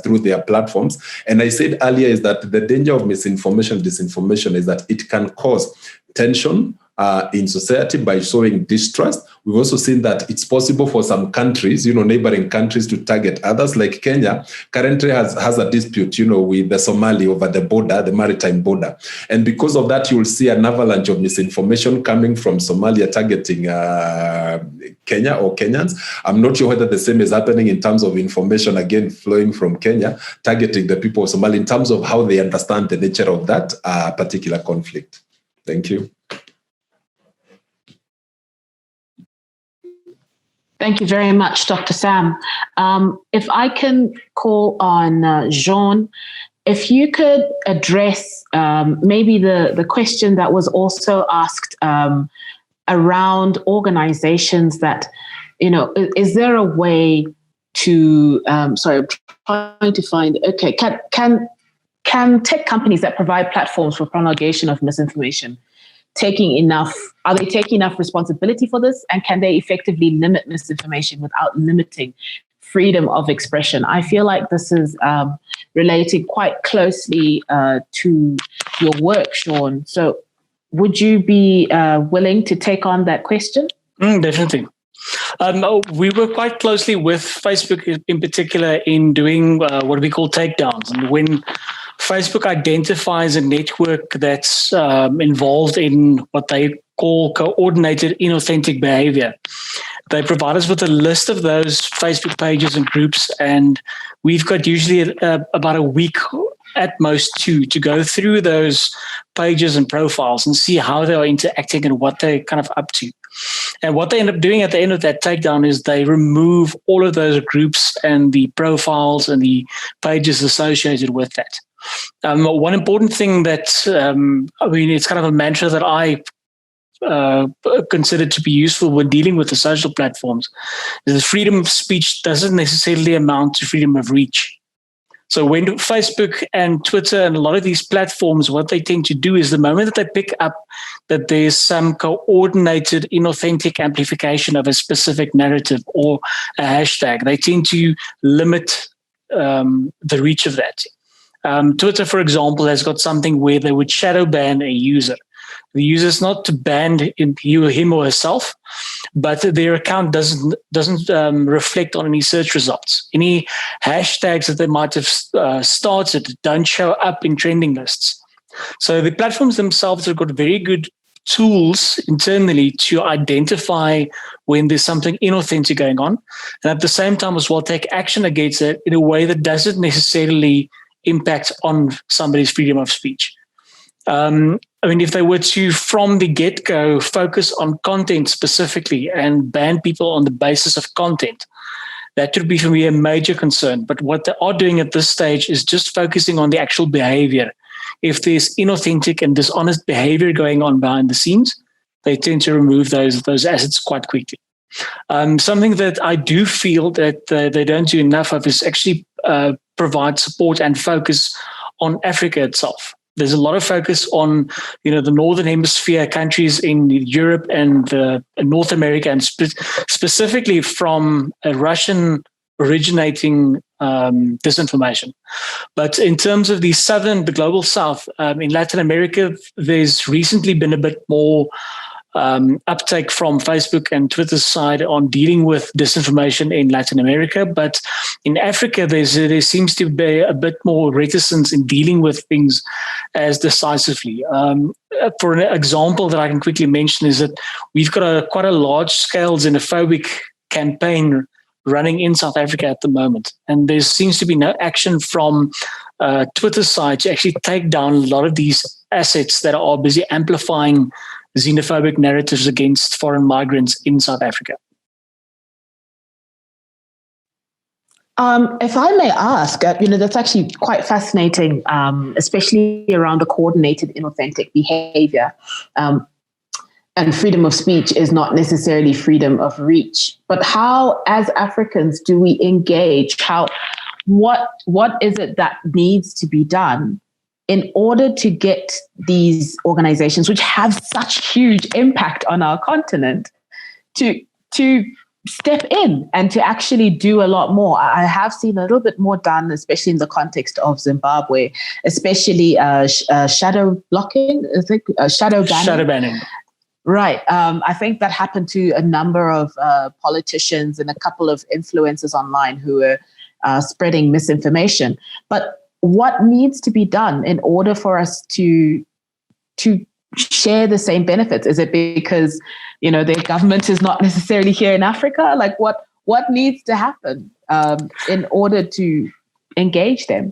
through their platforms. And I said earlier is that the danger of misinformation, disinformation is that it can cause tension in society by showing distrust. We've also seen that it's possible for some countries, neighboring countries, to target others. Like Kenya currently has a dispute, with the Somali over the border, the maritime border. And because of that, you'll see an avalanche of misinformation coming from Somalia targeting Kenya or Kenyans. I'm not sure whether the same is happening in terms of information, again, flowing from Kenya, targeting the people of Somalia in terms of how they understand the nature of that particular conflict. Thank you. Thank you very much, Dr. Sam. If I can call on Jean, if you could address maybe the question that was also asked around organizations that, is there a way to, sorry, I'm trying to find, okay, can tech companies that provide platforms for promulgation of misinformation are they taking enough responsibility for this? And can they effectively limit misinformation without limiting freedom of expression? I feel like this is related quite closely to your work, Sean. So would you be willing to take on that question? Definitely. We work quite closely with Facebook in particular in doing what we call takedowns. And when Facebook identifies a network that's involved in what they call coordinated inauthentic behavior, they provide us with a list of those Facebook pages and groups, and we've got usually about a week at most to go through those pages and profiles and see how they are interacting and what they're kind of up to. And what they end up doing at the end of that takedown is they remove all of those groups and the profiles and the pages associated with that. One important thing that, it's kind of a mantra that I consider to be useful when dealing with the social platforms is that freedom of speech doesn't necessarily amount to freedom of reach. So when Facebook and Twitter and a lot of these platforms, what they tend to do is the moment that they pick up that there's some coordinated, inauthentic amplification of a specific narrative or a hashtag, they tend to limit the reach of that. Twitter, for example, has got something where they would shadow ban a user. The user is not to ban him or herself, but their account doesn't reflect on any search results. Any hashtags that they might have started don't show up in trending lists. So the platforms themselves have got very good tools internally to identify when there's something inauthentic going on, and at the same time as well take action against it in a way that doesn't necessarily impact on somebody's freedom of speech. If they were to, from the get-go, focus on content specifically and ban people on the basis of content, that would be for me a major concern. But what they are doing at this stage is just focusing on the actual behavior. If there's inauthentic and dishonest behavior going on behind the scenes, they tend to remove those assets quite quickly. Something that I do feel that they don't do enough of is actually provide support and focus on Africa itself. There's a lot of focus on, the Northern Hemisphere countries in Europe and North America, and specifically from a Russian originating disinformation. But in terms of the global South, in Latin America, there's recently been a bit more uptake from Facebook and Twitter's side on dealing with disinformation in Latin America. But in Africa, there seems to be a bit more reticence in dealing with things as decisively. For an example that I can quickly mention is that we've got quite a large-scale xenophobic campaign running in South Africa at the moment. And there seems to be no action from Twitter's side to actually take down a lot of these assets that are busy amplifying xenophobic narratives against foreign migrants in South Africa. If I may ask, that's actually quite fascinating, especially around the coordinated inauthentic behavior. And freedom of speech is not necessarily freedom of reach. But how, as Africans, do we engage? What is it that needs to be done in order to get these organizations, which have such huge impact on our continent, to step in and to actually do a lot more? I have seen a little bit more done, especially in the context of Zimbabwe, especially shadow blocking, shadow banning. Shadow banning. Right. I think that happened to a number of politicians and a couple of influencers online who were spreading misinformation. But what needs to be done in order for us to share the same benefits? Is it because, their government is not necessarily here in Africa? Like what needs to happen in order to engage them?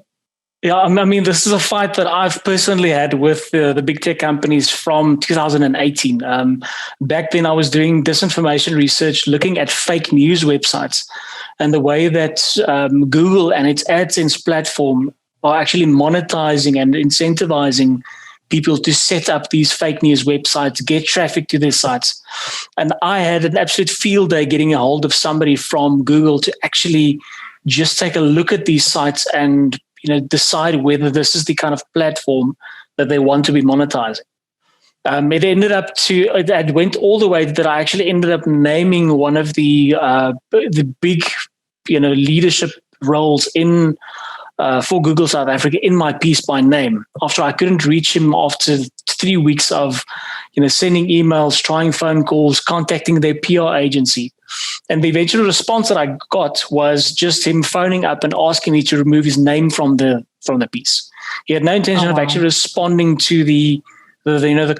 Yeah, I mean, this is a fight that I've personally had with the big tech companies from 2018. Back then, I was doing disinformation research, looking at fake news websites and the way that Google and its AdSense platform are actually monetizing and incentivizing people to set up these fake news websites, get traffic to their sites. And I had an absolute field day getting a hold of somebody from Google to actually just take a look at these sites and decide whether this is the kind of platform that they want to be monetizing. It went all the way that I actually ended up naming one of the big, leadership roles in for Google South Africa in my piece by name. After I couldn't reach him after 3 weeks of, sending emails, trying phone calls, contacting their PR agency. And the eventual response that I got was just him phoning up and asking me to remove his name from the piece. He had no intention of actually responding to the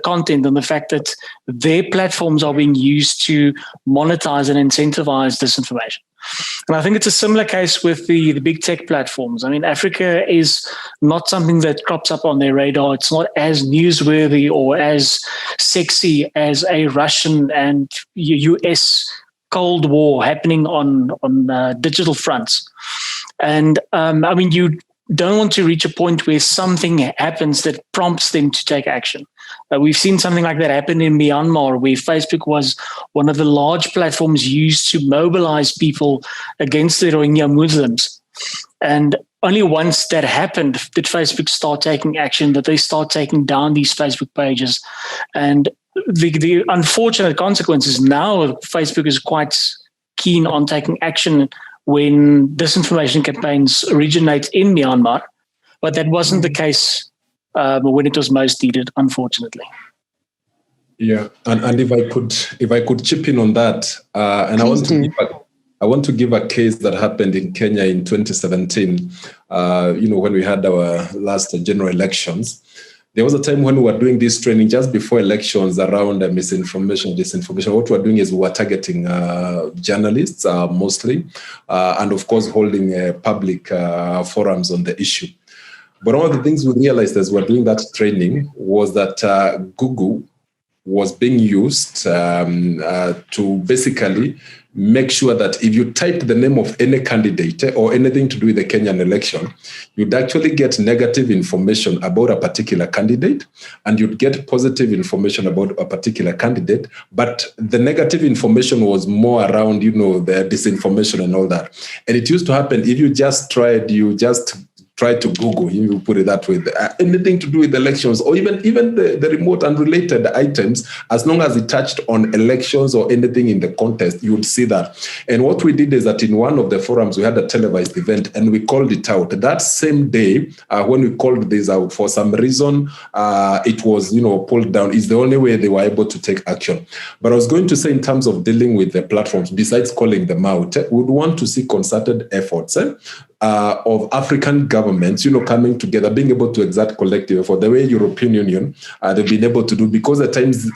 content and the fact that their platforms are being used to monetize and incentivize disinformation. And I think it's a similar case with the big tech platforms. I mean, Africa is not something that crops up on their radar. It's not as newsworthy or as sexy as a Russian and US Cold War happening on digital fronts. And you don't want to reach a point where something happens that prompts them to take action. We've seen something like that happen in Myanmar, where Facebook was one of the large platforms used to mobilize people against the Rohingya Muslims. And only once that happened did Facebook start taking action, that they start taking down these Facebook pages. And the unfortunate consequence is now Facebook is quite keen on taking action when disinformation campaigns originate in Myanmar, but that wasn't the case when it was most needed, unfortunately. Yeah, and if I could chip in on that, and I want to give a case that happened in Kenya in 2017. When we had our last general elections. There was a time when we were doing this training just before elections around misinformation, disinformation. What we were doing is we were targeting journalists mostly, and of course holding public forums on the issue. But one of the things we realized as we were doing that training was that Google was being used to basically make sure that if you type the name of any candidate or anything to do with the Kenyan election, you'd actually get negative information about a particular candidate and you'd get positive information about a particular candidate. But the negative information was more around, the disinformation and all that. And it used to happen if you just try to Google, you put it that way, anything to do with elections or even the remote unrelated items, as long as it touched on elections or anything in the contest, you would see that. And what we did is that in one of the forums, we had a televised event and we called it out. That same day, when we called this out, for some reason, it was, pulled down. It's the only way they were able to take action. But I was going to say in terms of dealing with the platforms, besides calling them out, we'd want to see concerted efforts of African governments, coming together, being able to exert collective effort, the way European Union, they've been able to do, because at times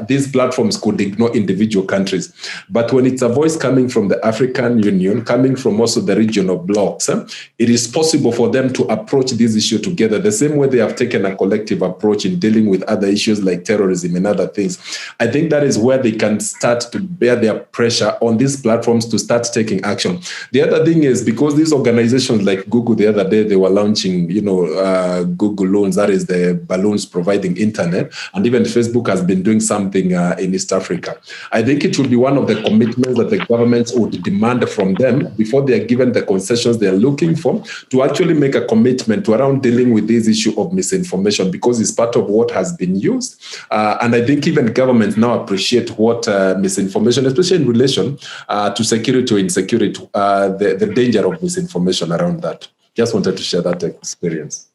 these platforms could ignore individual countries. But when it's a voice coming from the African Union, coming from also the regional blocs, it is possible for them to approach this issue together, the same way they have taken a collective approach in dealing with other issues like terrorism and other things. I think that is where they can start to bear their pressure on these platforms to start taking action. The other thing is, because these organizations like Google, the other day, they were launching, Google Loans, that is the balloons providing internet, and even Facebook has been doing something in East Africa. I think it will be one of the commitments that the governments would demand from them before they are given the concessions they are looking for, to actually make a commitment to around dealing with this issue of misinformation, because it's part of what has been used. And I think even governments now appreciate what misinformation, especially in relation to security or insecurity, the danger of misinformation around that. Just wanted to share that experience.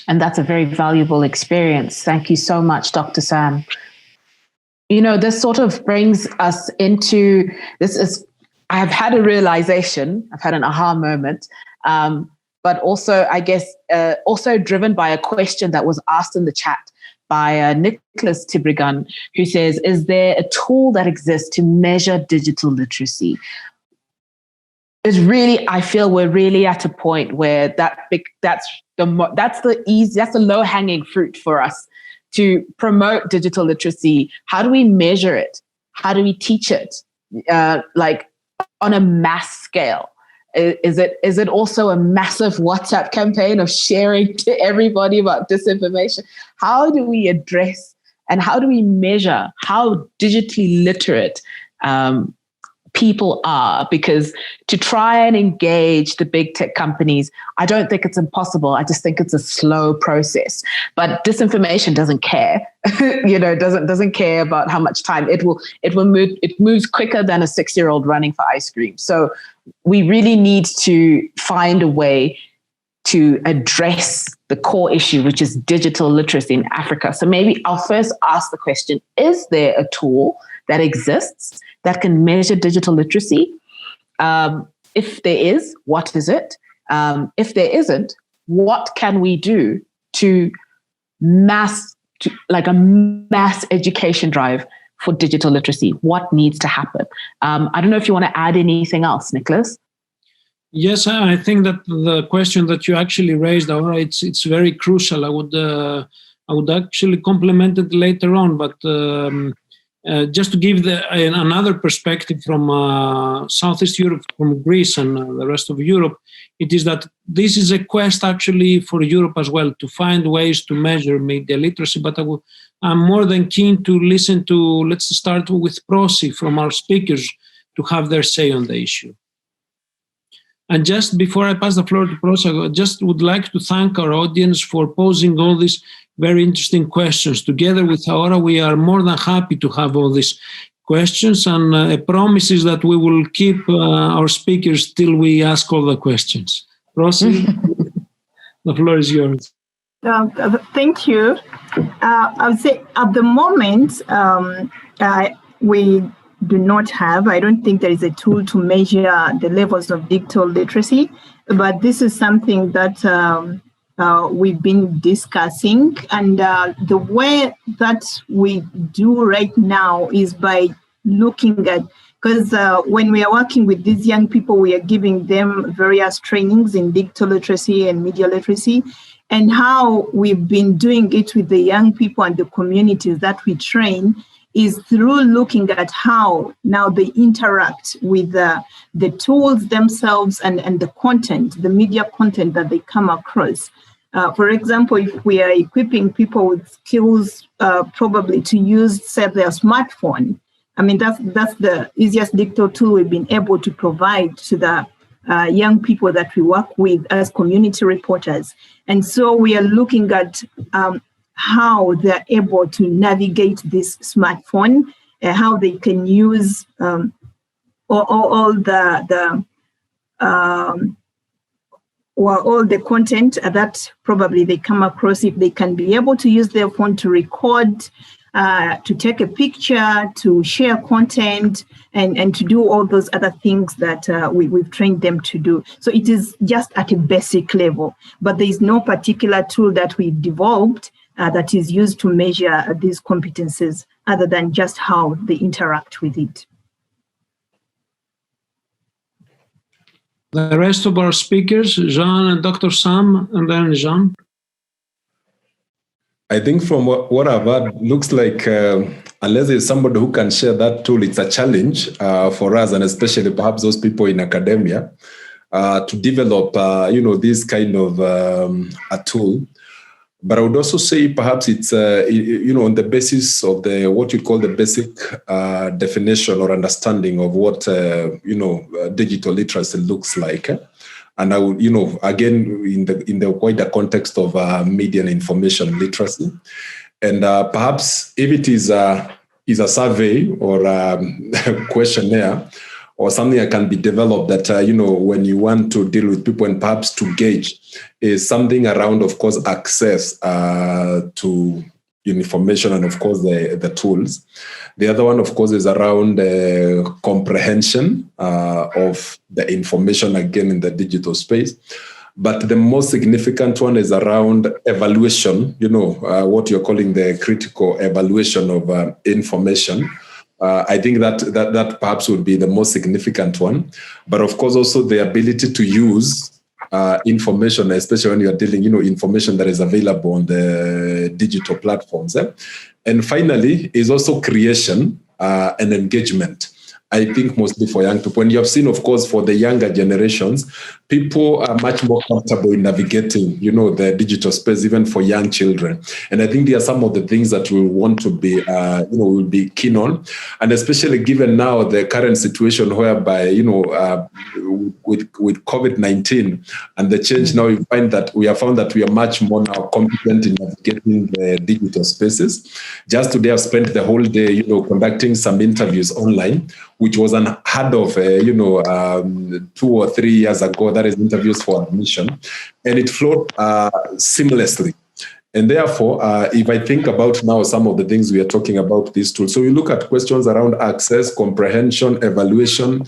And that's a very valuable experience. Thank you so much, Dr. Sam. This sort of brings us into I've had a realization, I've had an aha moment, but also, I guess, also driven by a question that was asked in the chat by Nicholas Tibrigan, who says, is there a tool that exists to measure digital literacy? I feel we're really at a point where that's the low-hanging fruit for us to promote digital literacy. How do we measure it? How do we teach it? On a mass scale? Is it also a massive WhatsApp campaign of sharing to everybody about disinformation? How do we address and how do we measure how digitally literate people are? Because to try and engage the big tech companies, I don't think it's impossible. I just think it's a slow process. But disinformation doesn't care, doesn't care about how much time it will move. It moves quicker than a 6-year-old running for ice cream. So we really need to find a way to address the core issue, which is digital literacy in Africa. So maybe I'll first ask the question, is there a tool that exists that can measure digital literacy? If there is, what is it? If there isn't, what can we do to like a mass education drive for digital literacy? What needs to happen? I don't know if you want to add anything else, Nicholas. Yes, I think that the question that you actually raised, Aura, it's very crucial. I would actually complement it later on, but just to give another perspective from Southeast Europe, from Greece and the rest of Europe, it is that this is a quest actually for Europe as well, to find ways to measure media literacy. But I'm more than keen to listen to, let's start with Prosi from our speakers to have their say on the issue. And just before I pass the floor to Prosi, I just would like to thank our audience for posing all these very interesting questions. Together with Aura, we are more than happy to have all these questions, and a promise is that we will keep our speakers till we ask all the questions. Prosi, the floor is yours. Thank you. I would say at the moment, we do not have, I don't think there is a tool to measure the levels of digital literacy, but this is something that we've been discussing. And the way that we do right now is by looking at, because when we are working with these young people, we are giving them various trainings in digital literacy and media literacy. And how we've been doing it with the young people and the communities that we train is through looking at how now they interact with the tools themselves and the content, the media content that they come across. For example, if we are equipping people with skills probably to use, say, their smartphone, I mean, that's the easiest digital tool we've been able to provide to the young people that we work with as community reporters. And so we are looking at how they're able to navigate this smartphone, how they can use all the or all the content that probably they come across, if they can be able to use their phone to record, to take a picture, to share content, and to do all those other things that we've trained them to do. So it is just at a basic level, but there is no particular tool that we've developed that is used to measure these competencies other than just how they interact with it. The rest of our speakers, Jean and Dr. Sam, and then Jean. I think from what I've heard, looks like unless there's somebody who can share that tool, it's a challenge for us, and especially perhaps those people in academia, to develop, this kind of a tool. But I would also say perhaps it's, on the basis of what you call the basic definition or understanding of what, digital literacy looks like. And I would, again, in the wider context of media and information literacy. And perhaps if it is a survey or a questionnaire, or something that can be developed that, when you want to deal with people and perhaps to gauge, is something around, of course, access to information and, of course, the tools. The other one, of course, is around comprehension of the information, again, in the digital space. But the most significant one is around evaluation, what you're calling the critical evaluation of information. I think that perhaps would be the most significant one. But of course, also the ability to use information, especially when you're dealing, information that is available on the digital platforms. And finally, is also creation and engagement. I think mostly for young people. And you have seen, of course, for the younger generations, people are much more comfortable in navigating, the digital space, even for young children. And I think there are some of the things that we want to be, we'll be keen on. And especially given now the current situation whereby, with COVID-19 and the change now, we have found that we are much more now competent in navigating the digital spaces. Just today, I've spent the whole day, conducting some interviews online, which was unheard of, 2 or 3 years ago. That is interviews for admission, and it flowed seamlessly. And therefore, if I think about now some of the things we are talking about these tools, so we look at questions around access, comprehension, evaluation,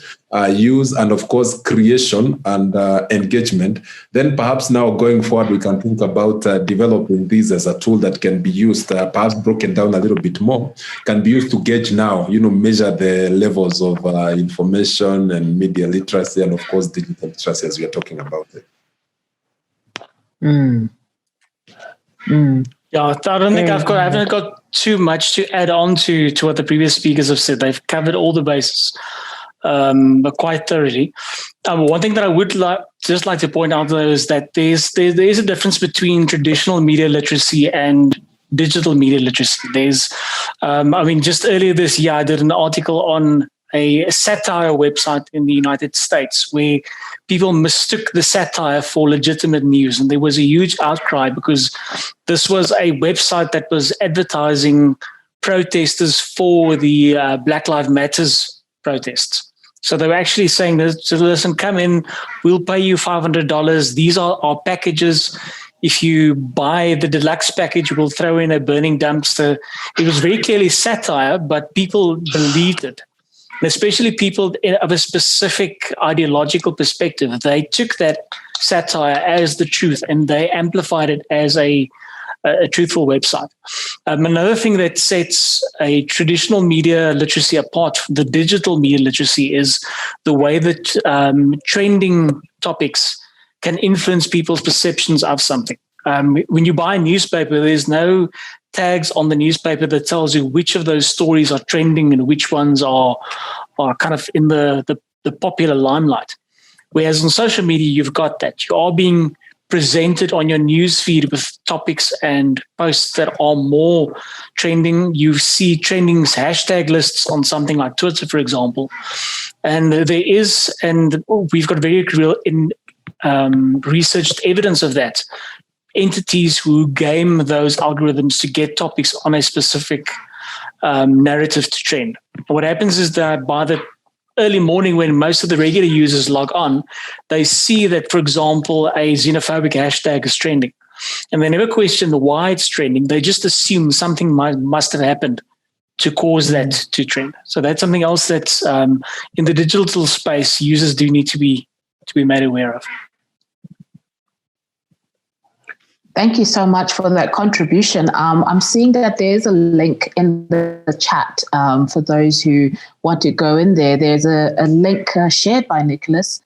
use, and of course, creation and engagement. Then perhaps now going forward, we can think about developing these as a tool that can be used, perhaps broken down a little bit more, can be used to gauge now, measure the levels of information and media literacy, and of course, digital literacy as we are talking about it. Yeah, I don't think I haven't got too much to add on to what the previous speakers have said. They've covered all the bases quite thoroughly. One thing that I would like to point out, though, is that there is a difference between traditional media literacy and digital media literacy. There's, just earlier this year, I did an article on a satire website in the United States where people mistook the satire for legitimate news. And there was a huge outcry because this was a website that was advertising protesters for the Black Lives Matters protests. So they were actually saying, listen, come in, we'll pay you $500. These are our packages. If you buy the deluxe package, we'll throw in a burning dumpster. It was very clearly satire, but people believed it. And especially people of a specific ideological perspective, they took that satire as the truth and they amplified it as a truthful website. Another thing that sets a traditional media literacy apart from the digital media literacy is the way that trending topics can influence people's perceptions of something. When you buy a newspaper, there's no tags on the newspaper that tells you which of those stories are trending and which ones are kind of in the popular limelight. Whereas on social media, you've got that. You are being presented on your news feed with topics and posts that are more trending. You see trending hashtag lists on something like Twitter, for example. And we've got very real researched evidence of that. Entities who game those algorithms to get topics on a specific narrative to trend. What happens is that by the early morning when most of the regular users log on, they see that, for example, a xenophobic hashtag is trending. And they never question why it's trending. They just assume something must have happened to cause that to trend. So that's something else that's in the digital space, users do need to be made aware of. Thank you so much for that contribution. I'm seeing that there's a link in the chat for those who want to go in there. There's a link shared by Nicholas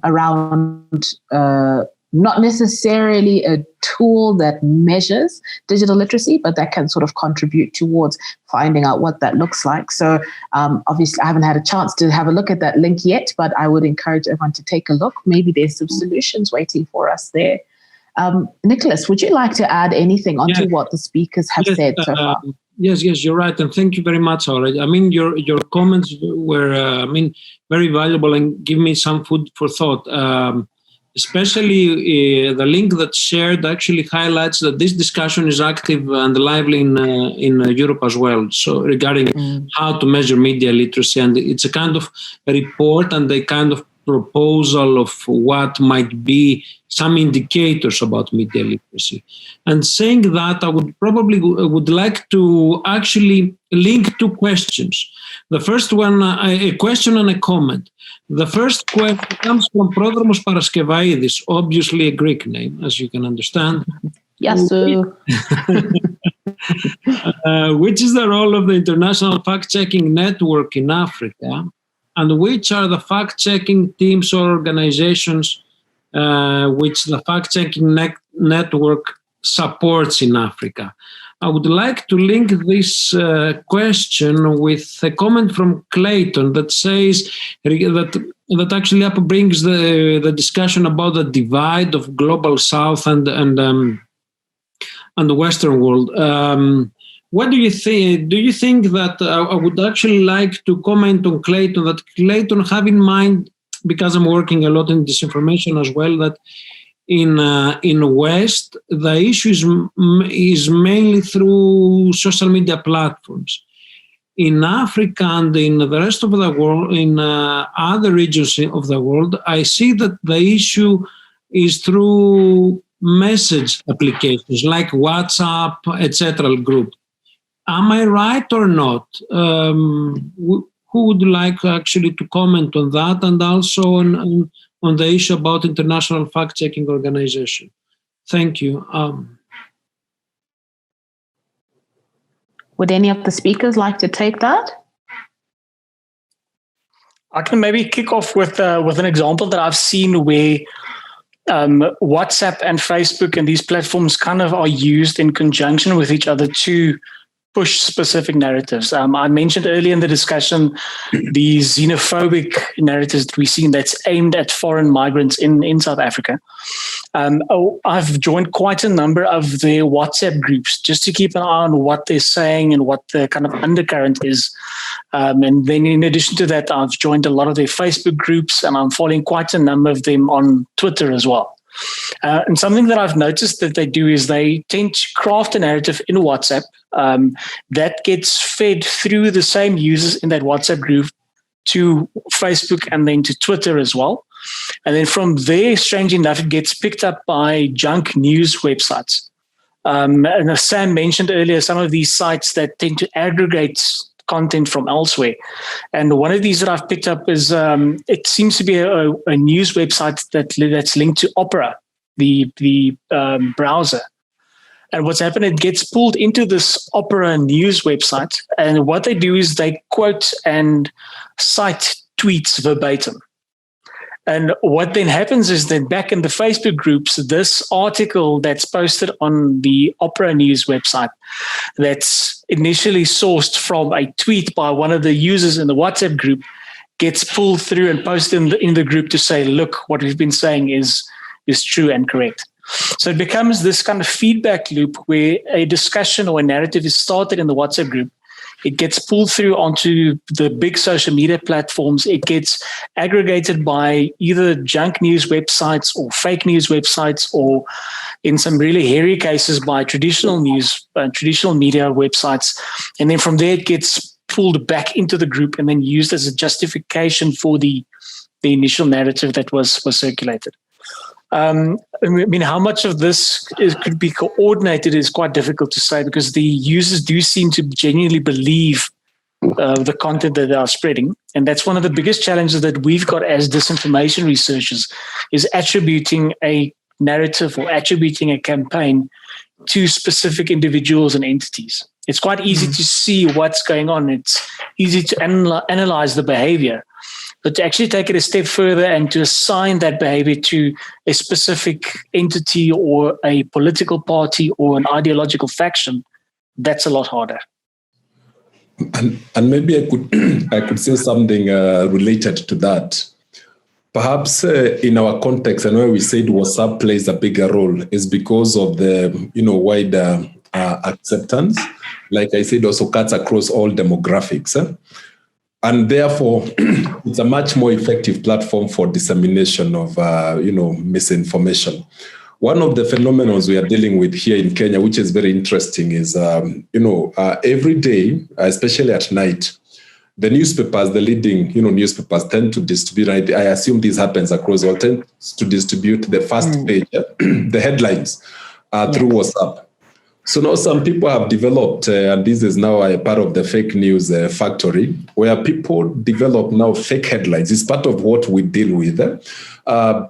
around not necessarily a tool that measures digital literacy, but that can sort of contribute towards finding out what that looks like. So obviously I haven't had a chance to have a look at that link yet, but I would encourage everyone to take a look. Maybe there's some solutions waiting for us there. Nicholas, would you like to add anything onto what the speakers have said so far? Yes, you're right. And thank you very much, Aura. I mean, your comments were, very valuable and give me some food for thought. Especially the link that's shared actually highlights that this discussion is active and lively in Europe as well. So regarding how to measure media literacy, and it's a kind of report and a kind of proposal of what might be some indicators about media literacy. And saying that, I would like to actually link two questions. The first one, a question and a comment. The first question comes from Prodromos Paraskevaides, obviously a Greek name, as you can understand. Yes, sir. Which is the role of the International Fact-Checking Network in Africa, and which are the fact-checking teams or organizations which the fact-checking network supports in Africa? I would like to link this question with a comment from Clayton that says that actually brings the discussion about the divide of global South and the Western world. What do you think? Do you think that I would actually like to comment on Clayton, that Clayton have in mind, because I'm working a lot in disinformation as well, that in West, the issue is mainly through social media platforms. In Africa and in the rest of the world, in other regions of the world, I see that the issue is through message applications like WhatsApp, etc. group. Am I right or not? Who would like actually to comment on that, and also on the issue about International Fact-Checking Organization? Thank you. Would any of the speakers like to take that? I can maybe kick off with an example that I've seen where WhatsApp and Facebook and these platforms kind of are used in conjunction with each other to push specific narratives. I mentioned earlier in the discussion the xenophobic narratives that we've seen that's aimed at foreign migrants in South Africa. I've joined quite a number of their WhatsApp groups just to keep an eye on what they're saying and what the kind of undercurrent is. And then in addition to that, I've joined a lot of their Facebook groups, and I'm following quite a number of them on Twitter as well. And something that I've noticed that they do is they tend to craft a narrative in WhatsApp that gets fed through the same users in that WhatsApp group to Facebook and then to Twitter as well. And then from there, strange enough, it gets picked up by junk news websites. And as Sam mentioned earlier, some of these sites that tend to aggregate content from elsewhere. And one of these that I've picked up is, it seems to be a news website that's linked to Opera, the browser. And what's happened, it gets pulled into this Opera news website. And what they do is they quote and cite tweets verbatim. And what then happens is that back in the Facebook groups, this article that's posted on the Opera News website that's initially sourced from a tweet by one of the users in the WhatsApp group gets pulled through and posted in the group to say, look, what we've been saying is true and correct. So it becomes this kind of feedback loop where a discussion or a narrative is started in the WhatsApp group. It gets pulled through onto the big social media platforms. It gets aggregated by either junk news websites or fake news websites, or in some really hairy cases by traditional news, traditional media websites. And then from there, it gets pulled back into the group and then used as a justification for the initial narrative that was circulated. I mean, how much of this could be coordinated is quite difficult to say, because the users do seem to genuinely believe the content that they are spreading. And that's one of the biggest challenges that we've got as disinformation researchers, is attributing a narrative or attributing a campaign to specific individuals and entities. It's quite easy to see what's going on. It's easy to analyze the behavior. But to actually take it a step further and to assign that behavior to a specific entity or a political party or an ideological faction, that's a lot harder. And maybe I could say something related to that. Perhaps in our context, and where we said WhatsApp plays a bigger role, is because of the wider acceptance. Like I said, also cuts across all demographics. And therefore, it's a much more effective platform for dissemination of, misinformation. One of the phenomena we are dealing with here in Kenya, which is very interesting, is, every day, especially at night, the newspapers, the leading, newspapers tend to distribute, I assume this happens across all, tend to distribute the first page, the headlines through WhatsApp. So now some people have developed, and this is now a part of the fake news factory, where people develop now fake headlines. It's part of what we deal with.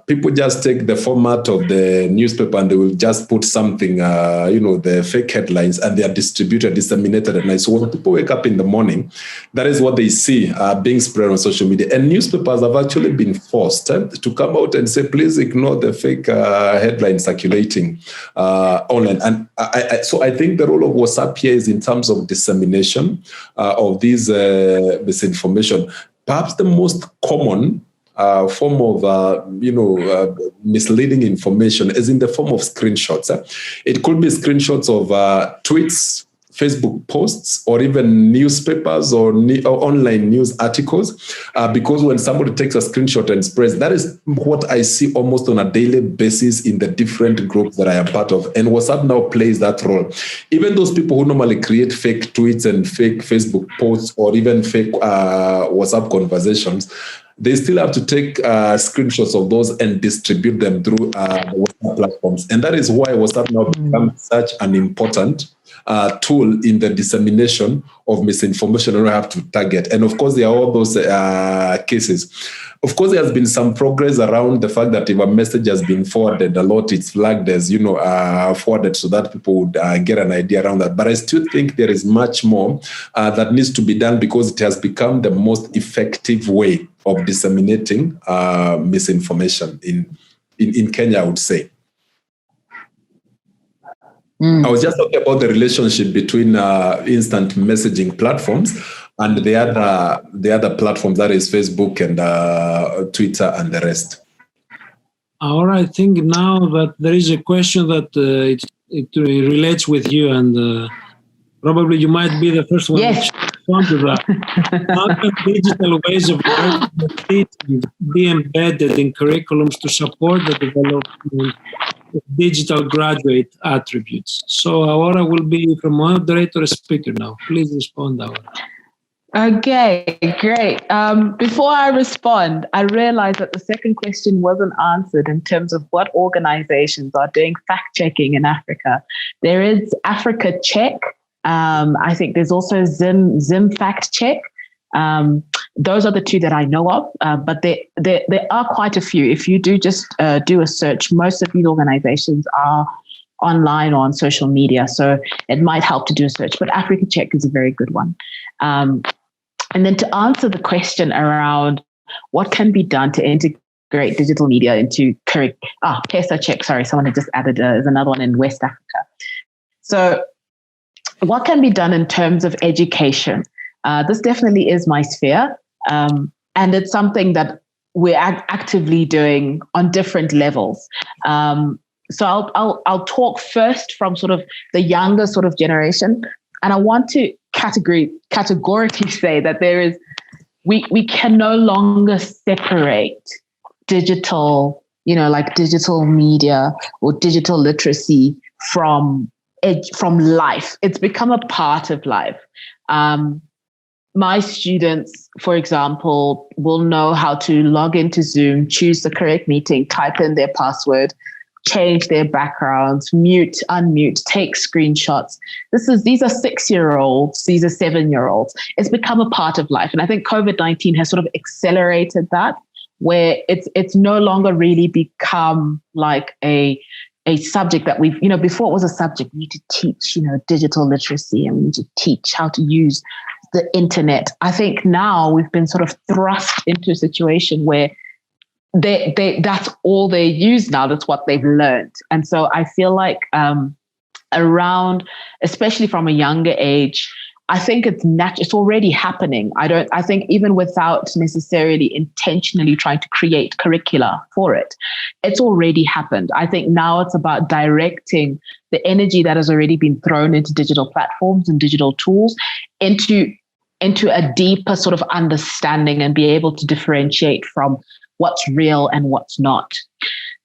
People just take the format of the newspaper and they will just put something, the fake headlines, and they are disseminated at night. So when people wake up in the morning, that is what they see being spread on social media. And newspapers have actually been forced to come out and say, please ignore the fake headlines circulating online. And so I think the role of WhatsApp here is in terms of dissemination of these misinformation. Perhaps the most common form of, misleading information is in the form of screenshots. It could be screenshots of tweets, Facebook posts, or even newspapers or online news articles, because when somebody takes a screenshot and spreads, that is what I see almost on a daily basis in the different groups that I am part of. And WhatsApp now plays that role. Even those people who normally create fake tweets and fake Facebook posts or even fake WhatsApp conversations, they still have to take screenshots of those and distribute them through the WhatsApp platforms. And that is why WhatsApp now becomes such an important tool in the dissemination of misinformation and we have to target. And of course, there are all those cases. Of course, there has been some progress around the fact that if a message has been forwarded a lot, it's flagged as, forwarded so that people would get an idea around that. But I still think there is much more that needs to be done because it has become the most effective way of disseminating misinformation in Kenya, I would say. I was just talking about the relationship between instant messaging platforms and the other platforms, that is Facebook and Twitter and the rest. All right, I think now that there is a question that it relates with you, and probably you might be the first one to respond to that. How can digital ways of learning be embedded in curriculums to support the development of digital graduate attributes? So Aura will be from moderator or speaker now. Please respond, Aura. Okay, great. Before I respond, I realized that the second question wasn't answered in terms of what organizations are doing fact-checking in Africa. There is Africa Check. I think there's also Zim Fact Check. Those are the two that I know of, but there are quite a few. If you do just do a search, most of these organizations are online or on social media, so it might help to do a search. But Africa Check is a very good one. And then to answer the question around what can be done to integrate digital media into PESA Check, sorry, someone had just added, there's another one in West Africa. So what can be done in terms of education? This definitely is my sphere. And it's something that we're actively doing on different levels. So I'll talk first from sort of the younger sort of generation. And I want to categorically say that we can no longer separate digital, like digital media or digital literacy from life. It's become a part of life. my students, for example, will know how to log into Zoom, choose the correct meeting, type in their password, change their backgrounds, mute, unmute, take screenshots. These are 6-year-olds, these are 7-year-olds. It's become a part of life. And I think COVID-19 has sort of accelerated that, where it's no longer really become like a subject that we've, before it was a subject, we need to teach, digital literacy, and we need to teach how to use the internet. I think now we've been sort of thrust into a situation where that's all they use now. That's what they've learned. And so I feel like around, especially from a younger age, I think it's already happening. I think even without necessarily intentionally trying to create curricula for it, it's already happened. I think now it's about directing the energy that has already been thrown into digital platforms and digital tools into a deeper sort of understanding and be able to differentiate from what's real and what's not.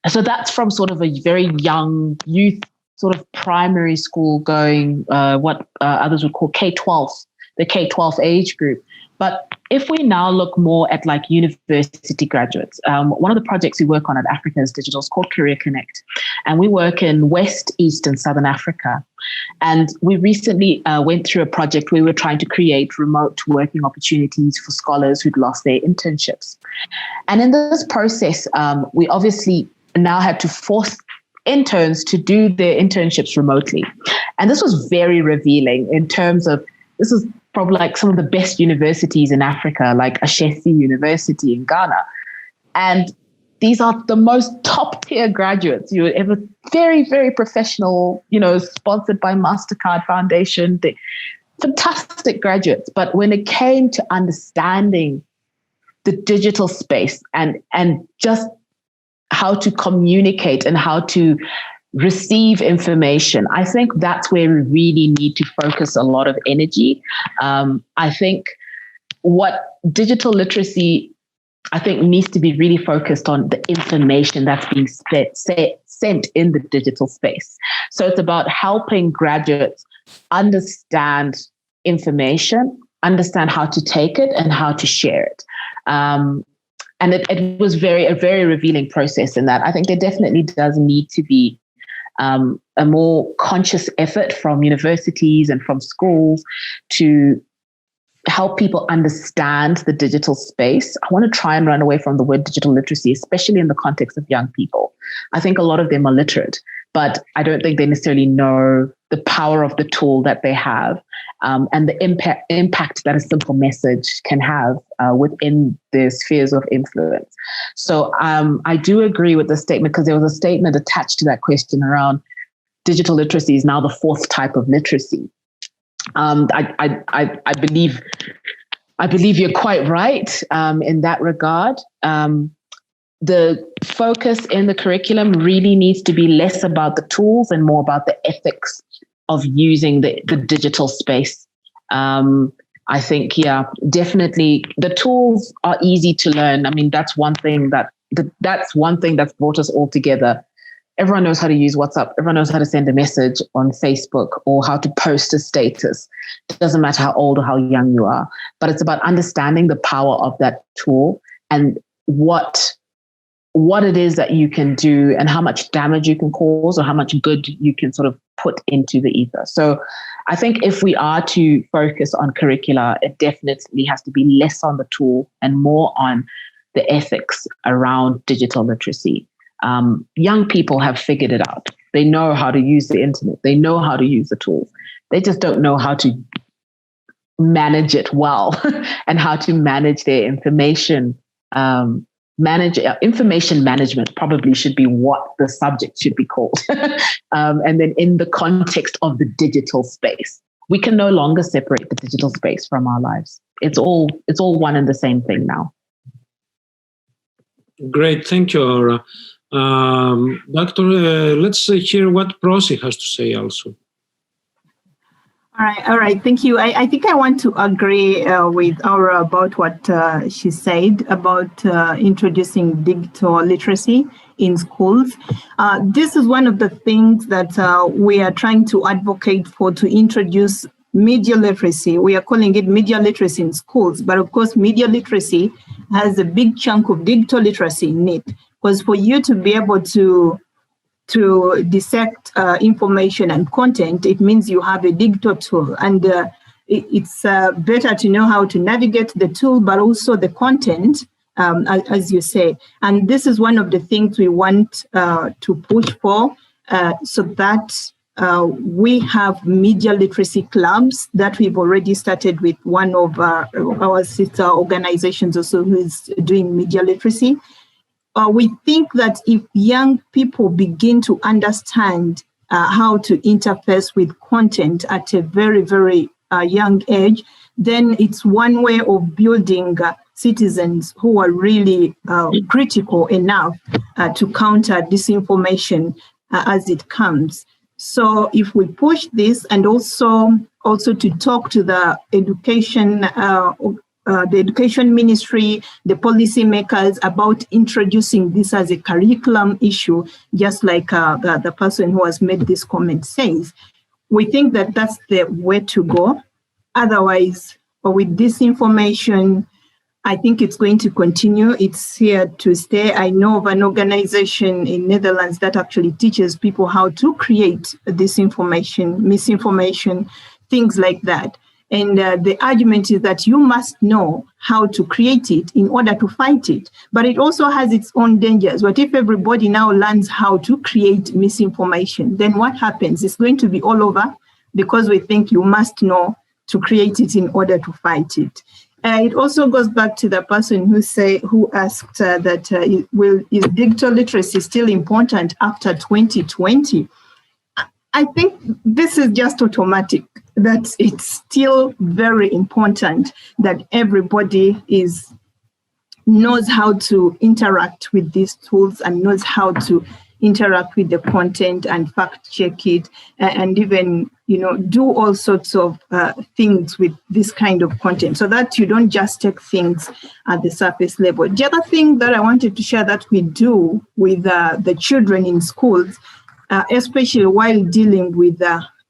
So that's from sort of a very young youth, sort of primary school going, what others would call K-12, the K-12 age group. But if we now look more at like university graduates, one of the projects we work on at Africa's Digital is called Career Connect. And we work in West, East, and Southern Africa. And we recently went through a project where we were trying to create remote working opportunities for scholars who'd lost their internships. And in this process, we obviously now had to force interns to do their internships remotely. And this was very revealing in terms of, this is probably like some of the best universities in Africa, like Ashesi University in Ghana. And these are the most top tier graduates you would ever, very, very professional, sponsored by MasterCard Foundation, fantastic graduates. But when it came to understanding the digital space and just how to communicate and how to receive information, I think that's where we really need to focus a lot of energy. I think what digital literacy, I think, needs to be really focused on the information that's being sent in the digital space. So it's about helping graduates understand information, understand how to take it and how to share it. And it was a very revealing process in that. I think there definitely does need to be a more conscious effort from universities and from schools to help people understand the digital space. I want to try and run away from the word digital literacy, especially in the context of young people. I think a lot of them are literate, but I don't think they necessarily know the power of the tool that they have, and the impact that a simple message can have within the spheres of influence. So I do agree with the statement, because there was a statement attached to that question around digital literacy is now the fourth type of literacy. I believe you're quite right in that regard. The focus in the curriculum really needs to be less about the tools and more about the ethics of using the digital space. I think, definitely the tools are easy to learn. I mean, that's one thing that's brought us all together. Everyone knows how to use WhatsApp. Everyone knows how to send a message on Facebook or how to post a status. It doesn't matter how old or how young you are, but it's about understanding the power of that tool and what it is that you can do and how much damage you can cause or how much good you can sort of put into the ether. So I think if we are to focus on curricula, it definitely has to be less on the tool and more on the ethics around digital literacy. Young people have figured it out. They know how to use the internet. They know how to use the tools. They just don't know how to manage it well and how to manage their information. Information management probably should be what the subject should be called. And then in the context of the digital space, we can no longer separate the digital space from our lives. It's all one and the same thing now. Great, thank you, Aura. Doctor, let's hear what Prosi has to say also. All right. Thank you. I think I want to agree with Aura about what she said about introducing digital literacy in schools. This is one of the things that we are trying to advocate for, to introduce media literacy. We are calling it media literacy in schools, but of course, media literacy has a big chunk of digital literacy in it. Because for you to be able to dissect information and content, it means you have a digital tool. And it's better to know how to navigate the tool, but also the content, as you say. And this is one of the things we want to push for, so that we have media literacy clubs that we've already started with one of our sister organizations also who is doing media literacy. We think that if young people begin to understand how to interface with content at a very, very young age, then it's one way of building citizens who are really critical enough to counter disinformation as it comes. So if we push this, and also to talk to the education ministry, the policymakers about introducing this as a curriculum issue, just like the person who has made this comment says, we think that that's the way to go. Otherwise, with disinformation, I think it's going to continue. It's here to stay. I know of an organization in Netherlands that actually teaches people how to create disinformation, misinformation, things like that. And the argument is that you must know how to create it in order to fight it. But it also has its own dangers. What if everybody now learns how to create misinformation? Then what happens? It's going to be all over, because we think you must know to create it in order to fight it. It also goes back to the person who asked that is digital literacy still important after 2020? I think this is just automatic, that it's still very important that everybody knows how to interact with these tools and knows how to interact with the content and fact check it, and even do all sorts of things with this kind of content, so that you don't just take things at the surface level. The other thing that I wanted to share that we do with the children in schools, especially while dealing with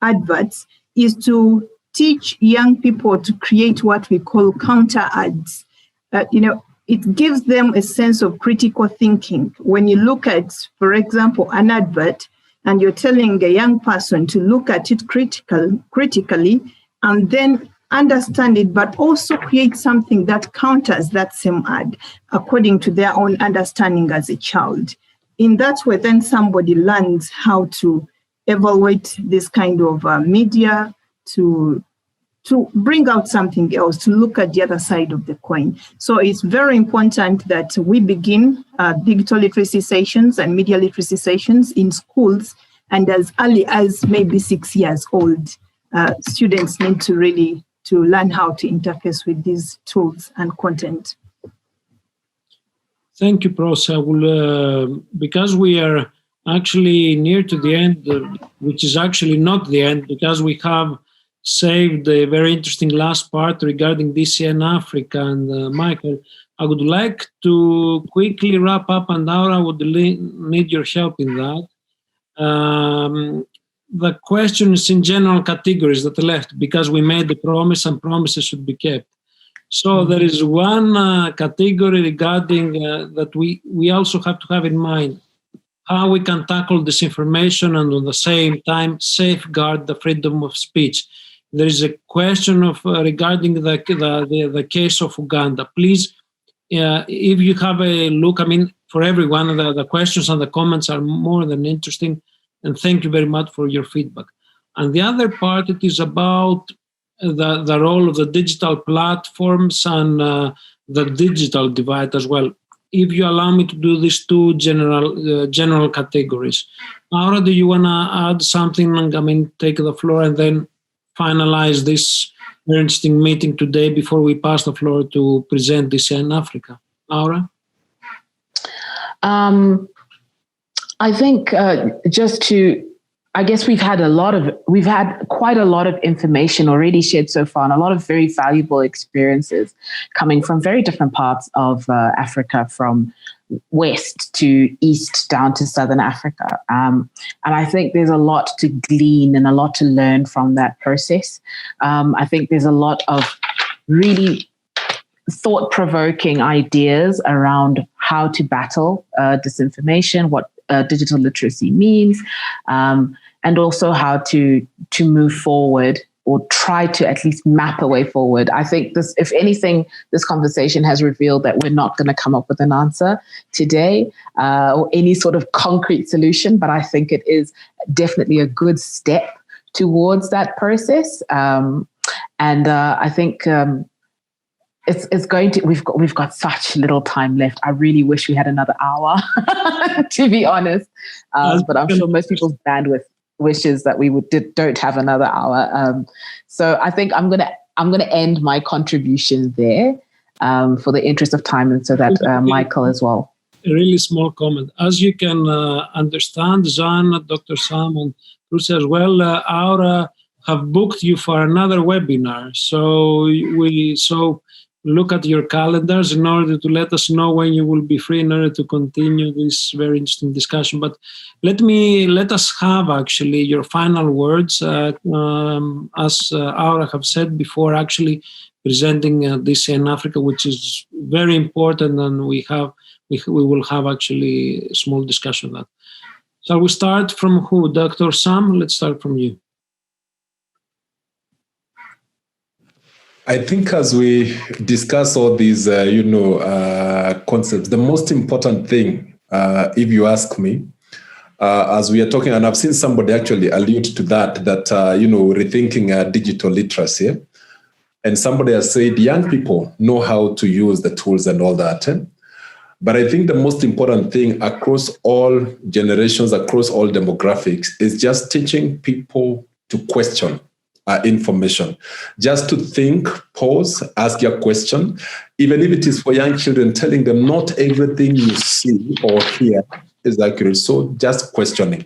adverts, is to teach young people to create what we call counter ads. It gives them a sense of critical thinking. When you look at, for example, an advert, and you're telling a young person to look at it critically, and then understand it, but also create something that counters that same ad according to their own understanding as a child. In that way, then somebody learns how to evaluate this kind of media, to bring out something else, to look at the other side of the coin. So it's very important that we begin digital literacy sessions and media literacy sessions in schools, and as early as maybe 6 years old, students need to learn how to interface with these tools and content. Thank you, Pros. I will, because we are actually near to the end, which is actually not the end, because we have saved a very interesting last part regarding DCN Africa. And Michael, I would like to quickly wrap up, and now I would need your help in that. The questions in general categories that are left, because we made the promise and promises should be kept. So there is one category regarding that we also have to have in mind how we can tackle disinformation and at the same time safeguard the freedom of speech. There is a question of regarding the case of Uganda. Please, if you have a look, for everyone, the questions and the comments are more than interesting, and thank you very much for your feedback. And the other part, it is about the role of the digital platforms and the digital divide as well. If you allow me to do these two general categories. Aura, do you want to add something? Take the floor and then finalize this very interesting meeting today before we pass the floor to present DCN Africa. Aura? I think I guess we've had quite a lot of information already shared so far, and a lot of very valuable experiences coming from very different parts of Africa, from west to east down to Southern Africa. And I think there's a lot to glean and a lot to learn from that process. I think there's a lot of really thought-provoking ideas around how to battle disinformation, what digital literacy means, and also how to move forward or try to at least map a way forward. I think this, if anything, this conversation has revealed that we're not going to come up with an answer today or any sort of concrete solution, but I think it is definitely a good step towards that process. And I think it's going to, we've got such little time left. I really wish we had another hour, to be honest. But I'm sure most people's bandwidth wishes that we don't have another hour. So I think I'm gonna end my contribution there for the interest of time, and so that Michael as well. A really small comment. As you can understand, Jean, Dr. Sam, and Bruce as well, Aura have booked you for another webinar. So look at your calendars in order to let us know when you will be free in order to continue this very interesting discussion. But let us have actually your final words, as Aura have said before, actually presenting DCN Africa, which is very important, and we will have actually a small discussion on that. Shall we start from who? Dr. Sam, let's start from you. I think as we discuss all these, concepts, the most important thing, if you ask me, as we are talking, and I've seen somebody actually allude to that rethinking digital literacy, and somebody has said young people know how to use the tools and all that. But I think the most important thing across all generations, across all demographics, is just teaching people to question information, just to think, pause, ask your question, even if it is for young children, telling them not everything you see or hear is accurate. So just questioning.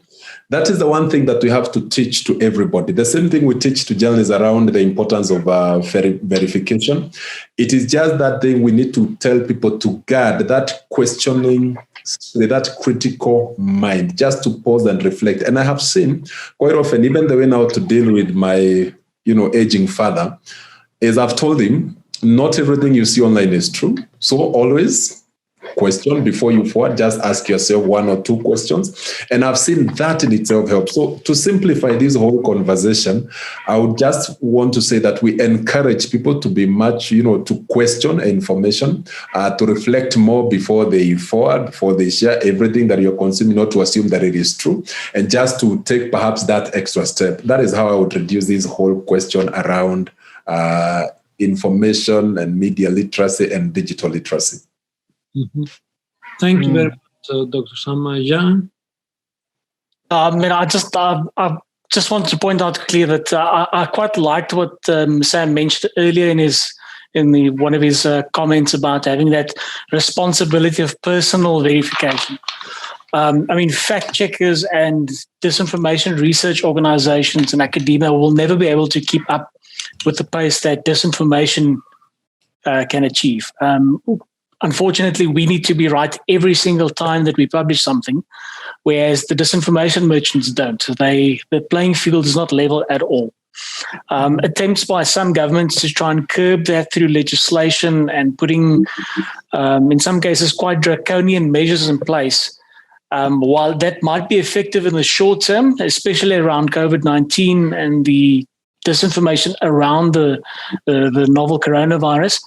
That is the one thing that we have to teach to everybody. The same thing we teach to journalists around the importance of verification. It is just that thing we need to tell people to guard that questioning, that critical mind, just to pause and reflect. And I have seen quite often, even the way now to deal with my, aging father, is I've told him, not everything you see online is true. So always question before you forward, just ask yourself one or two questions. And I've seen that in itself help. So to simplify this whole conversation, I would just want to say that we encourage people to be much, to question information, to reflect more before they forward, before they share everything that you're consuming, not to assume that it is true, and just to take perhaps that extra step. That is how I would reduce this whole question around information and media literacy and digital literacy. Mm-hmm. Thank you very much, Dr. Sam. Jean? I just wanted to point out clearly that I quite liked what Sam mentioned earlier in one of his comments about having that responsibility of personal verification. Fact checkers and disinformation research organizations and academia will never be able to keep up with the pace that disinformation can achieve. Unfortunately, we need to be right every single time that we publish something, whereas the disinformation merchants don't. The playing field is not level at all. Attempts by some governments to try and curb that through legislation and putting, in some cases, quite draconian measures in place, while that might be effective in the short term, especially around COVID-19 and the disinformation around the novel coronavirus.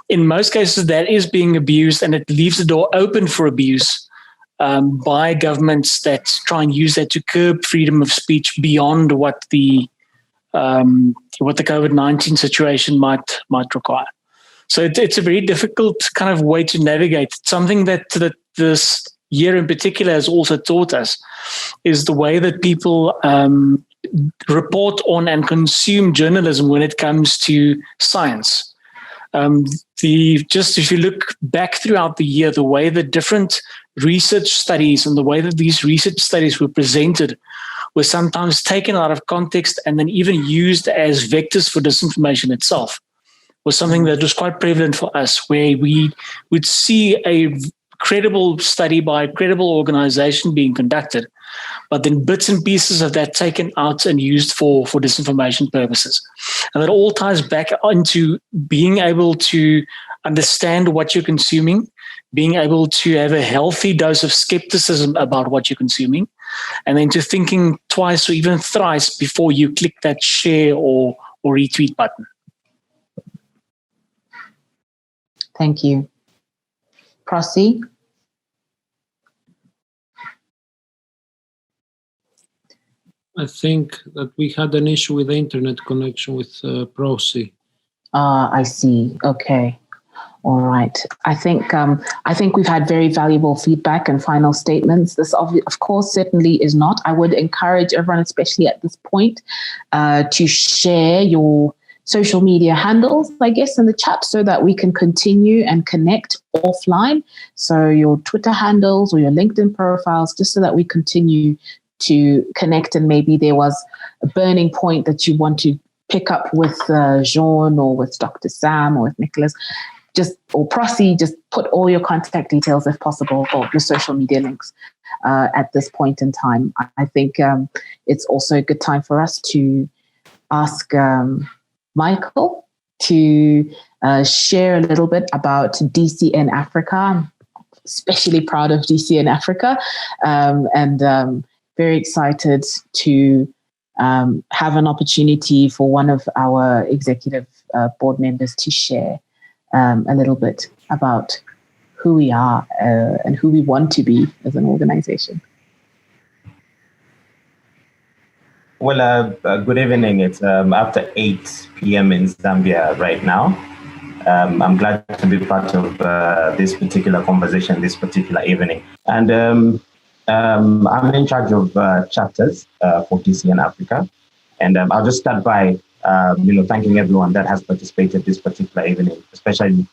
In most cases, that is being abused, and it leaves the door open for abuse by governments that try and use that to curb freedom of speech beyond what the COVID-19 situation might require. So it's a very difficult kind of way to navigate. Something that this year in particular has also taught us is the way that people report on and consume journalism when it comes to science. If you look back throughout the year, the way that different research studies and the way that these research studies were presented were sometimes taken out of context and then even used as vectors for disinformation itself, was something that was quite prevalent for us, where we would see a credible study by a credible organization being conducted, but then bits and pieces of that taken out and used for disinformation purposes. And that all ties back into being able to understand what you're consuming, being able to have a healthy dose of skepticism about what you're consuming, and then to thinking twice or even thrice before you click that share or retweet button. Thank you. Prosi? I think that we had an issue with the internet connection with Prosi. I see. Okay. All right. I think we've had very valuable feedback and final statements. This, of course, certainly is not. I would encourage everyone, especially at this point, to share your social media handles, I guess, in the chat so that we can continue and connect offline. So your Twitter handles or your LinkedIn profiles, just so that we continue to connect. And maybe there was a burning point that you want to pick up with Jean or with Dr. Sam or with Nicholas, or Prosi, just put all your contact details if possible, or your social media links at this point in time. I think it's also a good time for us to ask Michael to share a little bit about DCN Afrika. I'm especially proud of DCN Afrika, and very excited to have an opportunity for one of our executive board members to share a little bit about who we are and who we want to be as an organization. Well, good evening. It's after 8 p.m. in Zambia right now. I'm glad to be part of this particular conversation, this particular evening. And I'm in charge of chapters for DCN Afrika. And I'll just start by thanking everyone that has participated this particular evening, especially.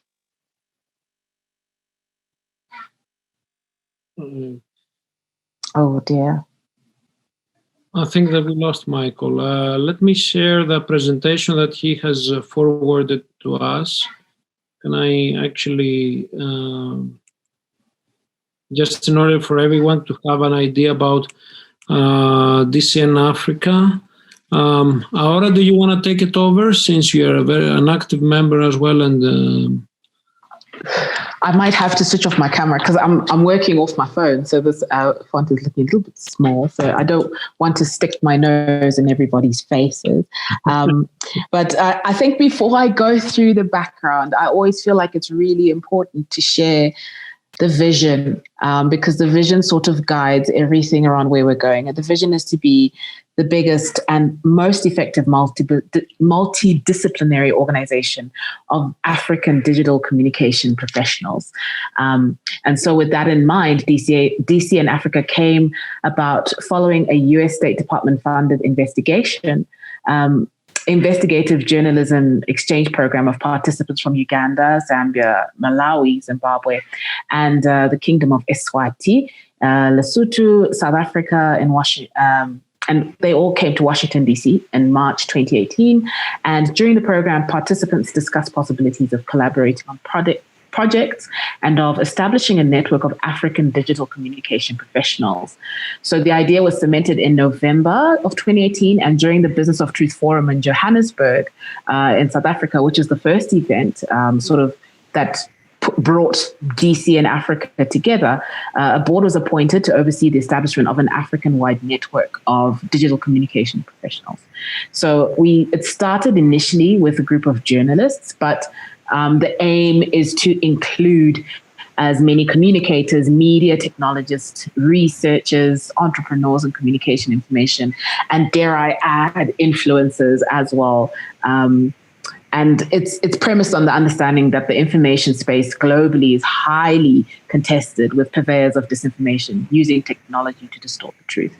Oh dear. I think that we lost Michael. Let me share the presentation that he has forwarded to us. Can I actually, just in order for everyone to have an idea about DCN Afrika. Aura, do you want to take it over since you're an active member as well? And I might have to switch off my camera because I'm working off my phone, so this font is looking a little bit small. So I don't want to stick my nose in everybody's faces. But I think before I go through the background, I always feel like it's really important to share the vision, because the vision sort of guides everything around where we're going. And the vision is to be the biggest and most effective multidisciplinary organization of African digital communication professionals. And so with that in mind, DCN Afrika came about following a US State Department funded investigative journalism exchange program of participants from Uganda, Zambia, Malawi, Zimbabwe, and the Kingdom of Eswatini, Lesotho, South Africa, and Washington. And they all came to Washington, D.C. in March 2018. And during the program, participants discussed possibilities of collaborating on projects and of establishing a network of African digital communication professionals. So the idea was cemented in November of 2018, and during the Business of Truth Forum in Johannesburg in South Africa, which is the first event that brought DCN Afrika together, a board was appointed to oversee the establishment of an African-wide network of digital communication professionals. So it started initially with a group of journalists, but the aim is to include as many communicators, media technologists, researchers, entrepreneurs in communication information, and dare I add, influencers as well. And it's premised on the understanding that the information space globally is highly contested, with purveyors of disinformation using technology to distort the truth.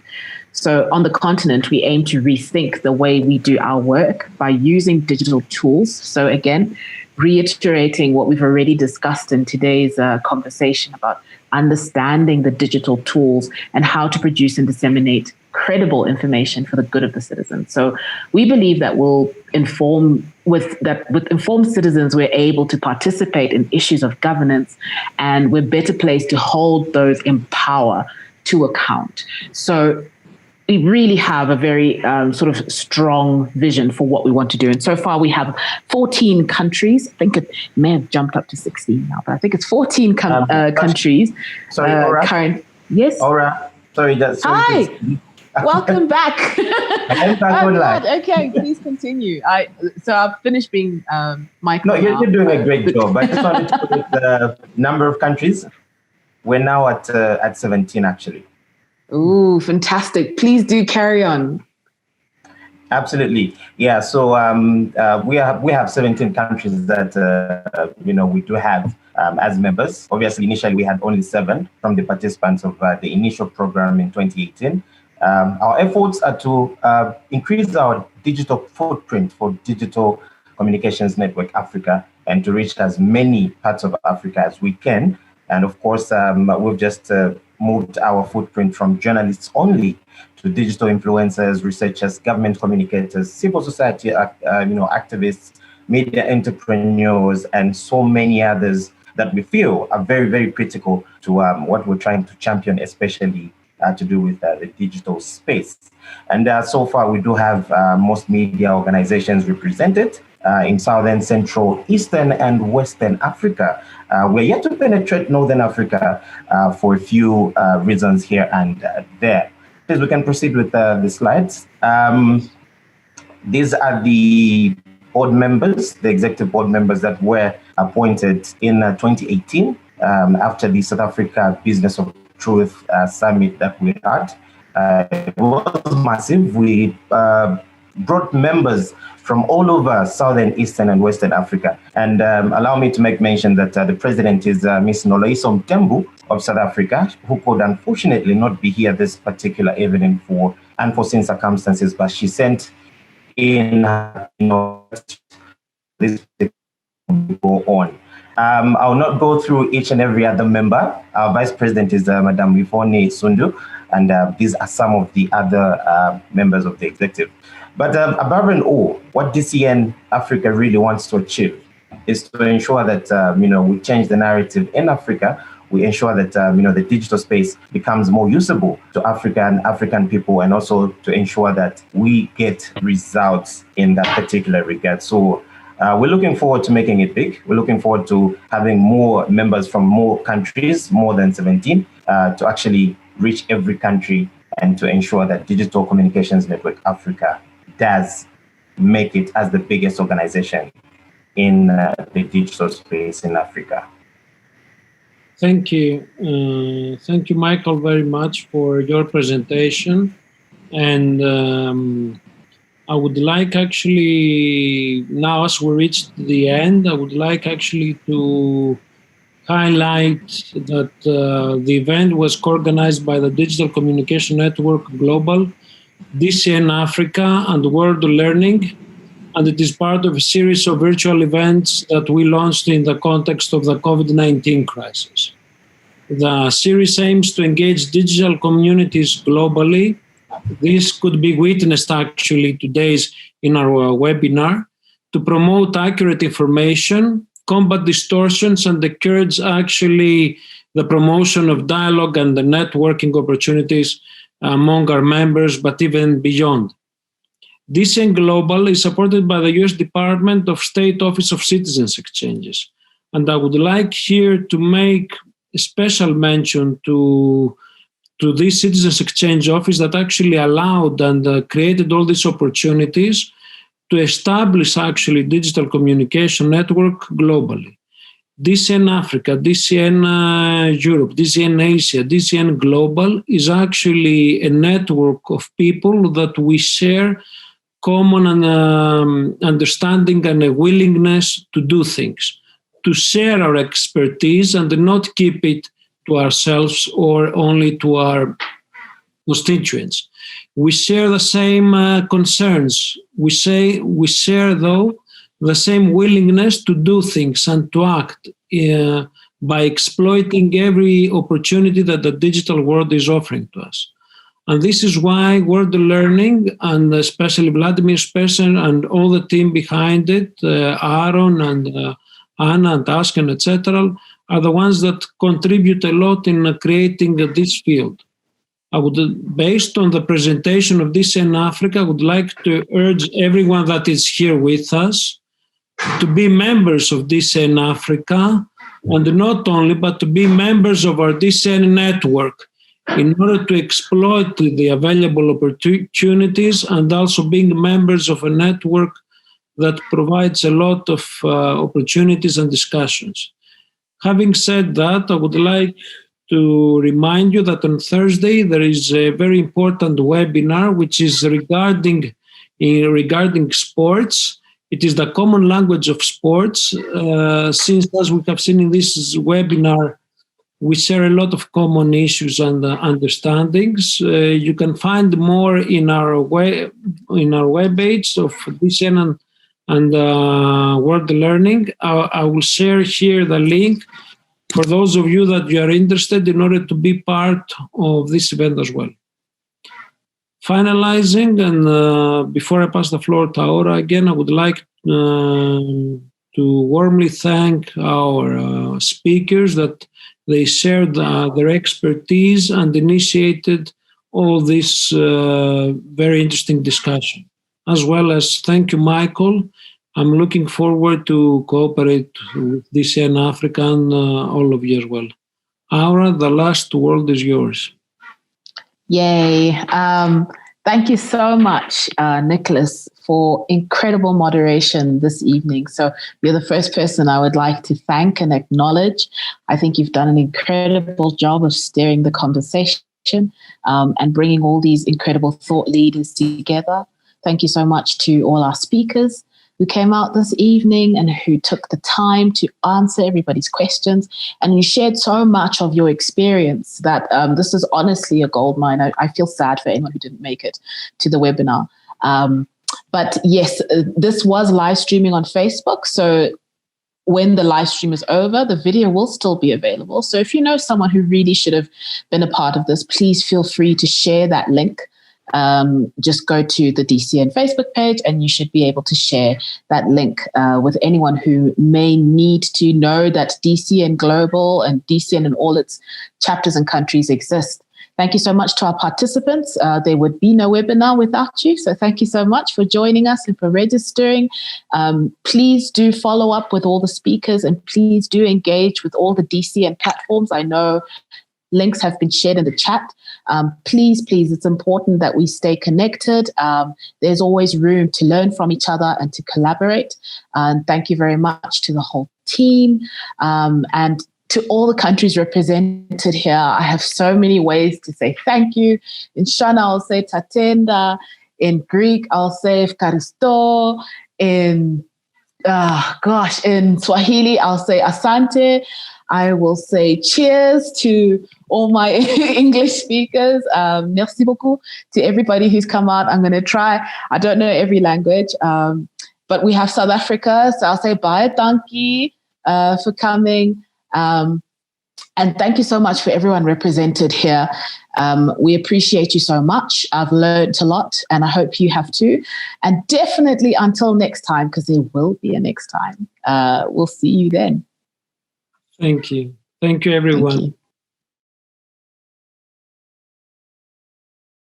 So on the continent, we aim to rethink the way we do our work by using digital tools. So again, reiterating what we've already discussed in today's conversation about understanding the digital tools and how to produce and disseminate credible information for the good of the citizens. So we believe that with informed citizens, we're able to participate in issues of governance, and we're better placed to hold those in power to account. So we really have a very sort of strong vision for what we want to do. And so far we have 14 countries. I think it may have jumped up to 16 now, but I think it's 14 countries. Sorry, Aura. Yes? Aura, sorry. Hi, welcome back. God. Okay, please continue. So I've finished being Michael. No, you're doing a great job. I just wanted to put the number of countries. We're now at 17, actually. Ooh, fantastic. Please do carry on. Absolutely. Yeah. So we have 17 countries that, we do have as members. Obviously, initially we had only 7 from the participants of the initial program in 2018. Our efforts are to increase our digital footprint for Digital Communications Network Africa and to reach as many parts of Africa as we can. And of course, we've just moved our footprint from journalists only to digital influencers, researchers, government communicators, civil society, activists, media entrepreneurs, and so many others that we feel are very, very critical to what we're trying to champion, especially to do with the digital space. And so far, we do have most media organizations represented in Southern, Central, Eastern, and Western Africa. We're yet to penetrate Northern Africa for a few reasons here and there. Please, we can proceed with the slides. These are the board members, the executive board members that were appointed in 2018 after the South Africa Business of Truth Summit that we had. It was massive. We brought members from all over Southern, Eastern, and Western Africa. And allow me to make mention that the president is Ms. Noloyiso Mtembu of South Africa, who could unfortunately not be here this particular evening for unforeseen circumstances, but she sent in, this go on. I'll not go through each and every other member. Our vice president is Madam Wifoni Sundu, and these are some of the other members of the executive. But above and all, what DCN Africa really wants to achieve is to ensure that, we change the narrative in Africa. We ensure that, the digital space becomes more usable to Africa and African people, and also to ensure that we get results in that particular regard. So we're looking forward to making it big. We're looking forward to having more members from more countries, more than 17, to actually reach every country and to ensure that Digital Communications Network Africa does make it as the biggest organization in the digital space in Africa. Thank you. Thank you, Michael, very much for your presentation. And I would like actually, now as we reached the end, I would like actually to highlight that the event was co-organized by the Digital Communication Network Global, DCN Africa, and World Learning, and it is part of a series of virtual events that we launched in the context of the COVID-19 crisis. The series aims to engage digital communities globally. This could be witnessed actually today in our webinar, to promote accurate information, combat distortions, and encourage actually the promotion of dialogue and the networking opportunities among our members, but even beyond. DCNGlobal is supported by the US Department of State Office of Citizens Exchanges. And I would like here to make a special mention to this Citizens Exchange Office that actually allowed and created all these opportunities to establish actually digital communication network globally. DCN Africa, DCN Europe, DCN Asia, DCN Global is actually a network of people that we share common understanding and a willingness to do things, to share our expertise and not keep it to ourselves or only to our constituents. We share the same concerns. We share, though, the same willingness to do things and to act by exploiting every opportunity that the digital world is offering to us. And this is why World Learning, and especially Vladimir's person and all the team behind it, Aaron and Anna and Asken, etc., are the ones that contribute a lot in creating this field. I would, based on the presentation of DCN Africa, I would like to urge everyone that is here with us to be members of DCN Africa, and not only, but to be members of our DCN network, in order to exploit the available opportunities, and also being members of a network that provides a lot of opportunities and discussions. Having said that, I would like to remind you that on Thursday there is a very important webinar which is regarding sports. It is the common language of sports. Since, as we have seen in this webinar, we share a lot of common issues and understandings. You can find more in our web page of DCN and World Learning. I will share here the link for those of you that you are interested in order to be part of this event as well. Finalizing, and before I pass the floor to Aura again, I would like to warmly thank our speakers that they shared their expertise and initiated all this very interesting discussion. As well as thank you, Michael. I'm looking forward to cooperate with DCN Africa and all of you as well. Aura, the last word is yours. Yay. Thank you so much, Nicholas, for incredible moderation this evening. So you're the first person I would like to thank and acknowledge. I think you've done an incredible job of steering the conversation and bringing all these incredible thought leaders together. Thank you so much to all our speakers who came out this evening and who took the time to answer everybody's questions. And you shared so much of your experience that this is honestly a goldmine. I feel sad for anyone who didn't make it to the webinar. But yes, this was live streaming on Facebook. So when the live stream is over, the video will still be available. So if you know someone who really should have been a part of this, please feel free to share that link. Just go to the DCN Facebook page and you should be able to share that link with anyone who may need to know that DCN Global and DCN and all its chapters and countries exist. Thank you so much to our participants. There would be no webinar without you. So thank you so much for joining us and for registering. Please do follow up with all the speakers and please do engage with all the DCN platforms. I know links have been shared in the chat. Please, it's important that we stay connected. There's always room to learn from each other and to collaborate. And thank you very much to the whole team and to all the countries represented here. I have so many ways to say thank you. In Shona, I'll say Tatenda. In Greek, I'll say Evkaristo. In Swahili, I'll say Asante. I will say cheers to all my English speakers. Merci beaucoup to everybody who's come out. I'm going to try. I don't know every language, but we have South Africa. So I'll say bye, dankie for coming. And thank you so much for everyone represented here. We appreciate you so much. I've learned a lot and I hope you have too. And definitely until next time, because there will be a next time. We'll see you then. Thank you. Thank you, everyone. Thank you.